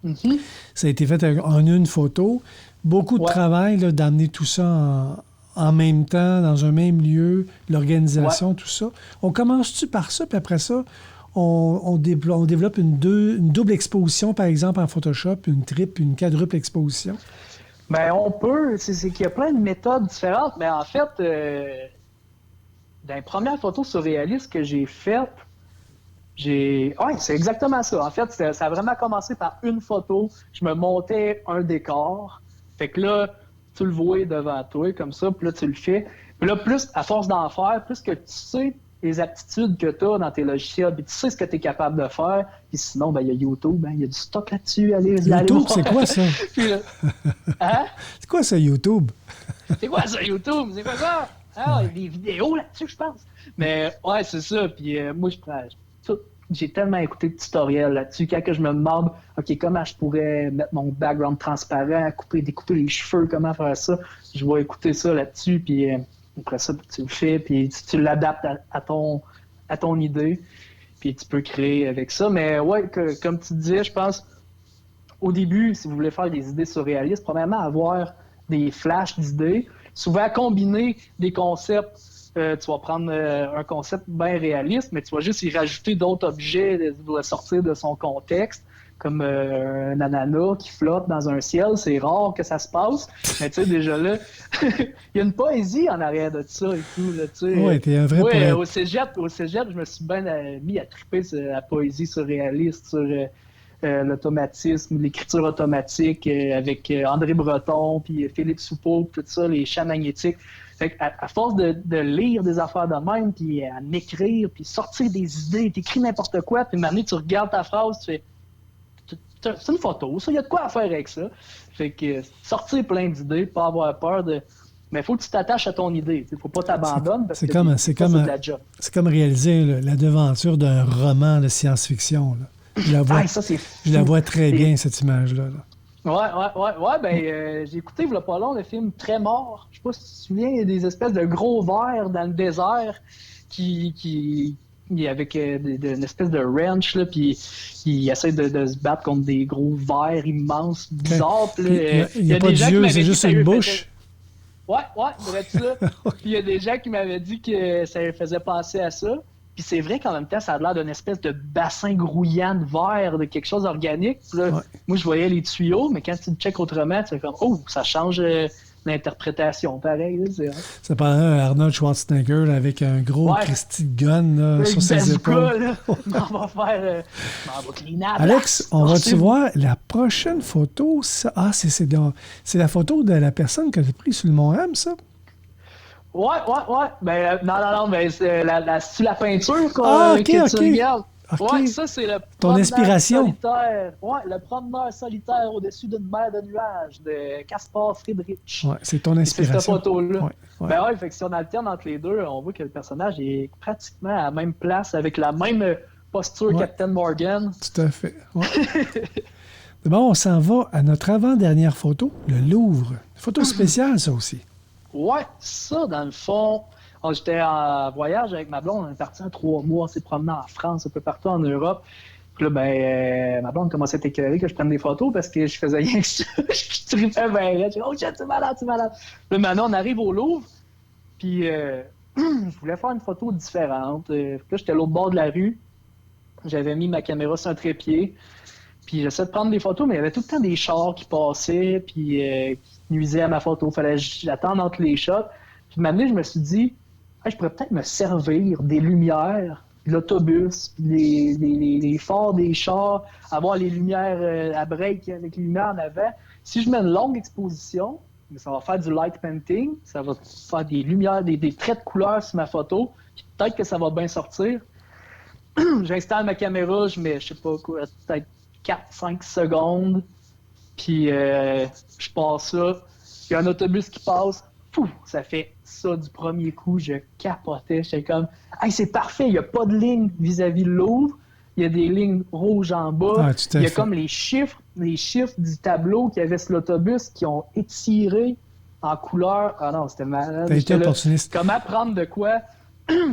Mm-hmm. Ça a été fait en une photo. Beaucoup de travail là, d'amener tout ça en même temps, dans un même lieu, l'organisation, tout ça. On commence-tu par ça, puis après ça, on développe une double exposition, par exemple, en Photoshop, une triple, une quadruple exposition? Ben, on peut. C'est qu'il y a plein de méthodes différentes, mais en fait, dans les premières photos surréalistes que j'ai faites, c'est exactement ça. En fait, ça a vraiment commencé par une photo. Je me montais un décor. Fait que là, tu le vois devant toi, comme ça, puis là, tu le fais. Puis là, plus, à force d'en faire, plus que tu sais les aptitudes que tu as dans tes logiciels, puis tu sais ce que tu es capable de faire, puis sinon, il y a YouTube, il y a du stock là-dessus. YouTube, c'est quoi ça? Puis là, hein? C'est quoi ça, YouTube? C'est quoi ça, YouTube? C'est quoi ça? Ah, il y a des vidéos là-dessus, je pense. Mais ouais, c'est ça. Puis moi, j'ai tellement écouté de tutoriels là-dessus. Quand que je me demande, OK, comment je pourrais mettre mon background transparent, découper les cheveux, comment faire ça, je vais écouter ça là-dessus, puis après ça, tu le fais, puis tu l'adaptes à ton idée. puis tu peux créer avec ça. Mais ouais, comme tu disais, je pense, au début, si vous voulez faire des idées surréalistes, premièrement, avoir des flashs d'idées, souvent combiner des concepts. Tu vas prendre un concept bien réaliste, mais tu vas juste y rajouter d'autres objets, de sortir de son contexte, comme un ananas qui flotte dans un ciel. C'est rare que ça se passe, mais tu sais, déjà là, il y a une poésie en arrière de ça et tout. Oui, t'es un vrai poète. Au cégep, je me suis bien mis à triper sur la poésie surréaliste, sur l'automatisme, l'écriture automatique avec André Breton, puis Philippe Soupeau, tout ça, les champs magnétiques. Fait à force de lire des affaires de même, puis à m'écrire, puis sortir des idées, t'écris n'importe quoi, puis maintenant tu regardes ta phrase, tu fais c'est une photo, ça, il y a de quoi à faire avec ça. Fait que sortir plein d'idées, pas avoir peur de. Mais il faut que tu t'attaches à ton idée. Il ne faut pas t'abandonner parce que c'est de la job. C'est comme réaliser la devanture d'un roman de science-fiction. Là. Je la vois très bien, cette image-là. Là. Ouais, ben, j'ai écouté, il n'y a pas long, le film Très mort. Je sais pas si tu te souviens, il y a des espèces de gros vers dans le désert qui avec une espèce de wrench, là, puis il essaie de se battre contre des gros vers immenses, bizarres. Il n'y a pas d'yeux, c'est juste une bouche. Ouais, bref ça. Puis il y a des gens qui m'avaient dit que ça leur faisait penser à ça. Puis c'est vrai qu'en même temps, ça a l'air d'une espèce de bassin grouillant de verre, de quelque chose d'organique. Là, moi, je voyais les tuyaux, mais quand tu le checkes autrement, tu fais comme, oh, ça change l'interprétation. Pareil, là, ça parlait un Arnold Schwarzenegger là, avec un gros Christy gun là, sur ses épaules. Là, on va faire... on va cleaner à Alex, on va-tu voir la prochaine photo? C'est la photo de la personne que tu as prise sur le Mont-Ham, ça? Ouais. Ben, non, mais c'est la peinture que tu regardes. Okay. Ouais, ça, c'est le ton inspiration. Solitaire. Ouais, le promeneur solitaire au-dessus d'une mer de nuages de Caspar Friedrich. Ouais, c'est ton inspiration. C'est cette photo-là. Ouais. Ben ouais, fait que si on alterne entre les deux, on voit que le personnage est pratiquement à la même place, avec la même posture Captain Morgan. Tout à fait. Ouais. Bon, on s'en va à notre avant-dernière photo, le Louvre. Une photo spéciale, ça aussi. Ouais, ça, dans le fond... J'étais en voyage avec ma blonde, on est parti en 3 mois, on s'est promené en France, un peu partout en Europe. Puis là, ma blonde commençait à être écœurée que je prenne des photos parce que je faisais rien que ça. Je tripais bien là. Je disais, oh, t'es malade. Là, maintenant, on arrive au Louvre, puis je voulais faire une photo différente. Là, j'étais à l'autre bord de la rue. J'avais mis ma caméra sur un trépied. Puis j'essayais de prendre des photos, mais il y avait tout le temps des chars qui passaient, puis qui nuisaient à ma photo. Fallait que j'attende entre les shots. Puis maintenant, je me suis dit, je pourrais peut-être me servir des lumières, de l'autobus, les phares des chars, avoir les lumières à break avec les lumières en avant. Si je mets une longue exposition, ça va faire du light painting, ça va faire des lumières, des traits de couleur sur ma photo, puis peut-être que ça va bien sortir. J'installe ma caméra, je mets, je sais pas quoi, peut-être 4-5 secondes, puis je passe ça. Il y a un autobus qui passe. Ça fait ça du premier coup, je capotais, j'étais comme hey, c'est parfait, il n'y a pas de ligne vis-à-vis de Louvre, il y a des lignes rouges en bas, il y a comme les chiffres du tableau qu'il y avait sur l'autobus qui ont étiré en couleur. Ah non, c'était malade. T'as été opportuniste. Comment prendre de quoi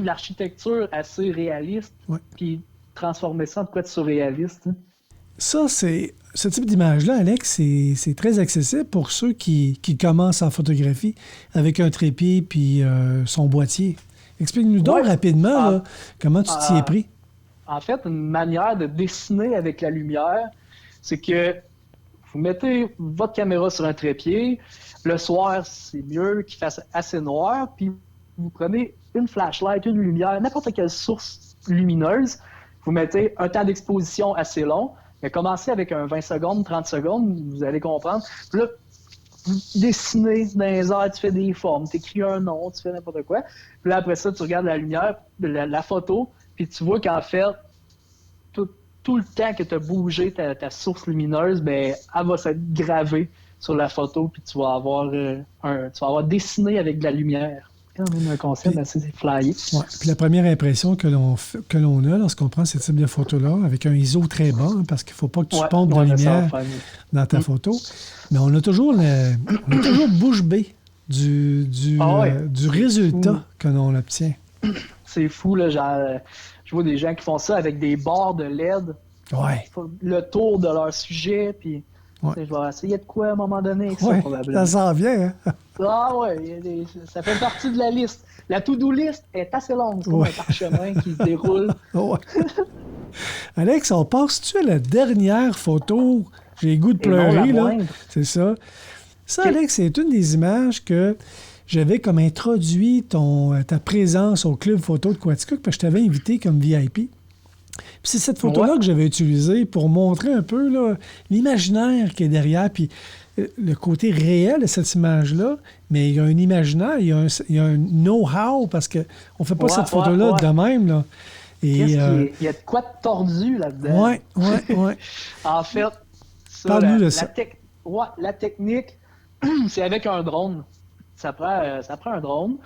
l'architecture assez réaliste, puis transformer ça en quoi de surréaliste. Hein? Ça, ce type d'image-là, Alex, c'est très accessible pour ceux qui commencent en photographie avec un trépied puis son boîtier. Explique-nous donc rapidement là, comment tu t'y es pris. En fait, une manière de dessiner avec la lumière, c'est que vous mettez votre caméra sur un trépied. Le soir, c'est mieux qu'il fasse assez noir. Puis vous prenez une flashlight, une lumière, n'importe quelle source lumineuse. Vous mettez un temps d'exposition assez long. Mais commencez avec un 20 secondes, 30 secondes, vous allez comprendre. Puis là, vous dessinez dans les airs, tu fais des formes, tu écris un nom, tu fais n'importe quoi. Puis là, après ça, tu regardes la lumière, la photo, puis tu vois qu'en fait, tout le temps que tu as bougé ta source lumineuse, ben, elle va s'être gravée sur la photo, puis tu vas avoir dessiné avec de la lumière. Quand même un concept assez flyé. Ouais. Puis la première impression que l'on a lorsqu'on prend ce type de photo-là, avec un ISO très bas, hein, parce qu'il ne faut pas que tu pompes de lumière dans ta photo, mais on a toujours bouche bée du résultat que l'on obtient. C'est fou, là, genre, je vois des gens qui font ça avec des barres de LED. Ouais. Le tour de leur sujet, puis je vais essayer de quoi à un moment donné avec ça, probablement. Ça s'en vient, hein? Ah ouais, ça fait partie de la liste. La to-do list est assez longue, c'est comme un parchemin qui se déroule. Ouais. Alex, on passe-tu à la dernière photo? J'ai le goût de pleurer, là. C'est ça. Ça, Alex, c'est une des images que j'avais comme introduit ta présence au Club Photo de Quaticook, parce que je t'avais invité comme VIP. Puis c'est cette photo-là que j'avais utilisée pour montrer un peu là, l'imaginaire qui est derrière, puis le côté réel de cette image-là, mais il y a un imaginaire, il y a un know-how, parce qu'on ne fait pas cette photo-là de même, là. Et, il y a de quoi de tordu là-dedans. Oui. En fait, parle-nous de ça. La technique, c'est avec un drone. Ça prend un drone.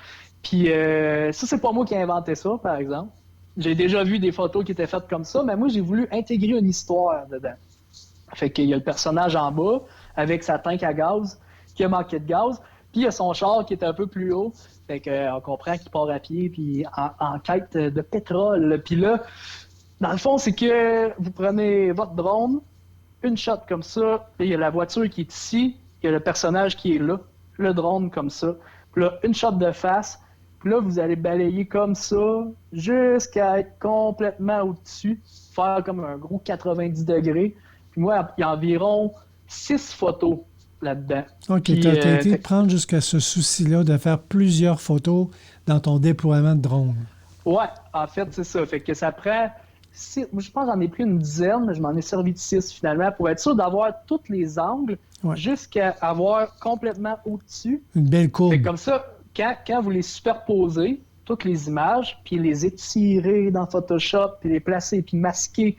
Puis ça, c'est pas moi qui ai inventé ça, par exemple. J'ai déjà vu des photos qui étaient faites comme ça, mais moi, j'ai voulu intégrer une histoire dedans. Fait qu'il y a le personnage en bas, avec sa tank à gaz, qui a manqué de gaz, puis il y a son char qui est un peu plus haut. Fait qu'on comprend qu'il part à pied, puis en quête de pétrole. Puis là, dans le fond, c'est que vous prenez votre drone, une shot comme ça, puis il y a la voiture qui est ici, il y a le personnage qui est là, le drone comme ça. Puis là, une shot de face, puis là, vous allez balayer comme ça jusqu'à être complètement au-dessus, faire comme un gros 90 degrés. Puis moi, il y a environ 6 photos là-dedans. OK, tu as été prendre jusqu'à ce souci-là de faire plusieurs photos dans ton déploiement de drone. Ouais, en fait, c'est ça. Fait que ça prend 6, je pense que j'en ai pris une dizaine, mais je m'en ai servi de 6 finalement pour être sûr d'avoir tous les angles jusqu'à avoir complètement au-dessus. Une belle courbe. Fait que comme ça, quand vous les superposez, toutes les images, puis les étirer dans Photoshop, puis les placer, puis masquer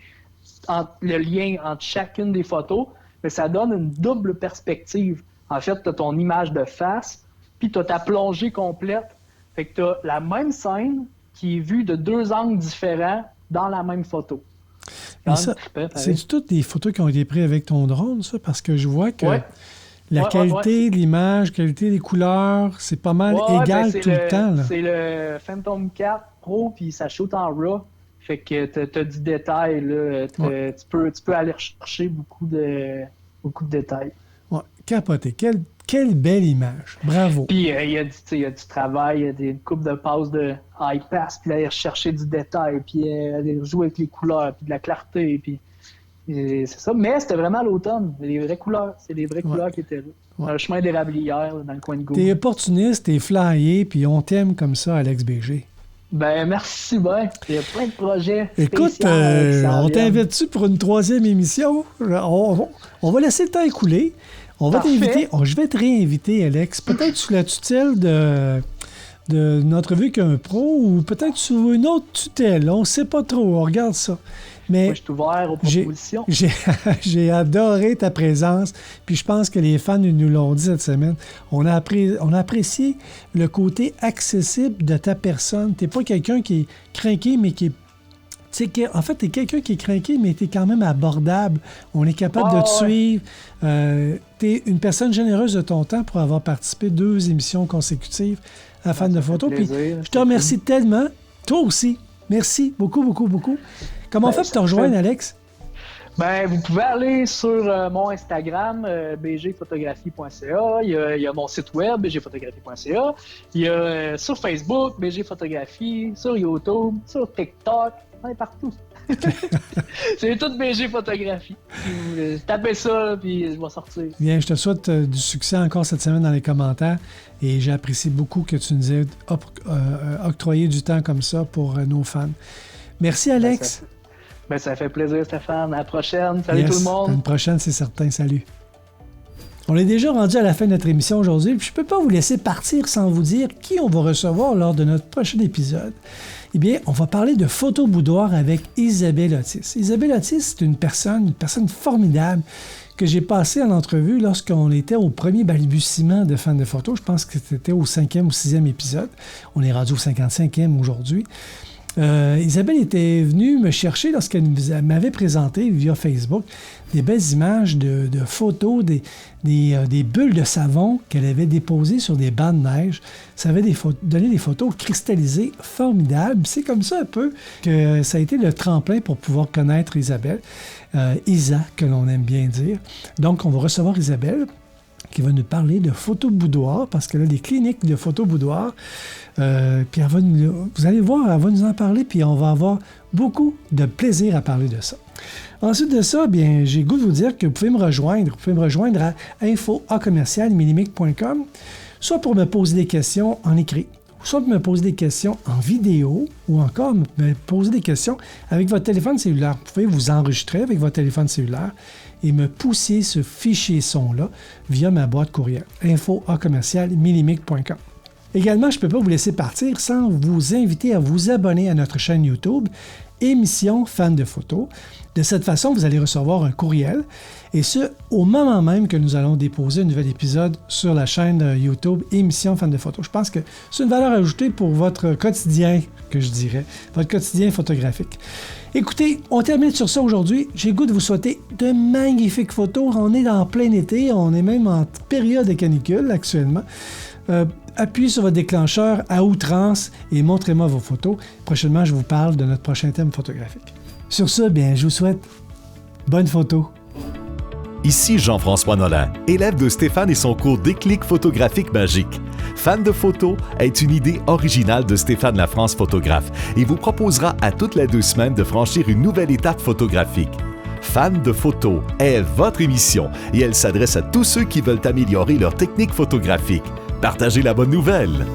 le lien entre chacune des photos, mais ça donne une double perspective. En fait, tu as ton image de face, puis tu as ta plongée complète. Fait que tu as la même scène qui est vue de 2 angles différents dans la même photo. C'est toutes des photos qui ont été prises avec ton drone, ça? Parce que je vois que la qualité de l'image, la qualité des couleurs, c'est pas mal égal tout le temps. Là. C'est le Phantom 4 Pro, puis ça shoot en RAW. Fait que t'as du détail, là. Tu peux aller rechercher beaucoup de détails. Ouais, capoté. Quelle belle image. Bravo. Puis il y a du travail, il y a une coupe de passes de high pass, puis aller rechercher du détail, puis aller jouer avec les couleurs, puis de la clarté, puis c'est ça. Mais c'était vraiment à l'automne. Les vraies couleurs. C'est les vraies couleurs qui étaient là. Un chemin d'érablière dans le coin de Gaulle. T'es opportuniste, t'es flyé, puis on t'aime comme ça, Alex BG. Ben, merci bien. Il y a plein de projets. Écoute, on t'invite-tu pour une 3e émission? On va laisser le temps écouler. On va t'inviter. Je vais te réinviter, Alex. Peut-être sous la tutelle de Notre Vue qu'un pro ou peut-être sous une autre tutelle. On ne sait pas trop. On regarde ça. Mais moi, je suis ouvert aux propositions. J'ai adoré ta présence. Puis je pense que les fans nous l'ont dit cette semaine. On a apprécié le côté accessible de ta personne. Tu n'es pas quelqu'un qui est craqué, mais qui est... En fait, tu es quelqu'un qui est craqué, mais tu es quand même abordable. On est capable de te suivre. Tu es une personne généreuse de ton temps pour avoir participé 2 émissions consécutives à Fan de Photo. Puis je te remercie tellement. Toi aussi. Merci beaucoup, beaucoup, beaucoup. Comment on fait pour te rejoindre, Alex? Ben, vous pouvez aller sur mon Instagram, bgphotographie.ca. Il y a mon site web, bgphotographie.ca. Il y a sur Facebook, bgphotographie, sur YouTube, sur TikTok. On est partout. C'est tout BG Photographie. Tapez ça, puis je vais sortir. Bien, je te souhaite du succès encore cette semaine dans les commentaires. Et j'apprécie beaucoup que tu nous aies octroyé du temps comme ça pour nos fans. Merci, Alex. Ça fait plaisir, Stéphane. À la prochaine. Salut tout le monde. À une prochaine, c'est certain. Salut. On est déjà rendu à la fin de notre émission aujourd'hui. Puis je ne peux pas vous laisser partir sans vous dire qui on va recevoir lors de notre prochain épisode. Eh bien, on va parler de photo boudoir avec Isabelle Otis. Isabelle Otis, c'est une personne formidable que j'ai passée en entrevue lorsqu'on était au premier balbutiement de Fan de Photo. Je pense que c'était au 5e ou 6e épisode. On est rendu au 55e aujourd'hui. Isabelle était venue me chercher lorsqu'elle m'avait présenté via Facebook des belles images de photos, des bulles de savon qu'elle avait déposées sur des bancs de neige. Ça avait donné des photos cristallisées formidables. C'est comme ça un peu que ça a été le tremplin pour pouvoir connaître Isabelle. Isa, que l'on aime bien dire. Donc, on va recevoir Isabelle qui va nous parler de photo boudoir, parce qu'elle a des cliniques de photo boudoir. Puis vous allez voir, elle va nous en parler, puis on va avoir beaucoup de plaisir à parler de ça. Ensuite de ça, bien, j'ai le goût de vous dire que vous pouvez me rejoindre. Vous pouvez me rejoindre à info@minimic.com, soit pour me poser des questions en écrit, soit pour me poser des questions en vidéo, ou encore me poser des questions avec votre téléphone cellulaire. Vous pouvez vous enregistrer avec votre téléphone cellulaire et me pousser ce fichier son-là via ma boîte courriel, info@minimic.com. Également, je ne peux pas vous laisser partir sans vous inviter à vous abonner à notre chaîne YouTube, Émission Fan de photos. De cette façon, vous allez recevoir un courriel, et ce, au moment même que nous allons déposer un nouvel épisode sur la chaîne YouTube Émission Fan de photos. Je pense que c'est une valeur ajoutée pour votre quotidien, que je dirais, votre quotidien photographique. Écoutez, on termine sur ça aujourd'hui. J'ai le goût de vous souhaiter de magnifiques photos. On est en plein été, on est même en période de canicule actuellement. Appuyez sur votre déclencheur à outrance et montrez-moi vos photos. Prochainement, je vous parle de notre prochain thème photographique. Sur ce, bien, je vous souhaite bonne photo. Ici Jean-François Nolan, élève de Stéphane et son cours Déclic photographique magique. Fan de photos est une idée originale de Stéphane Lafrance, photographe, et vous proposera à toutes les 2 semaines de franchir une nouvelle étape photographique. Fan de photos est votre émission et elle s'adresse à tous ceux qui veulent améliorer leur technique photographique. Partagez la bonne nouvelle!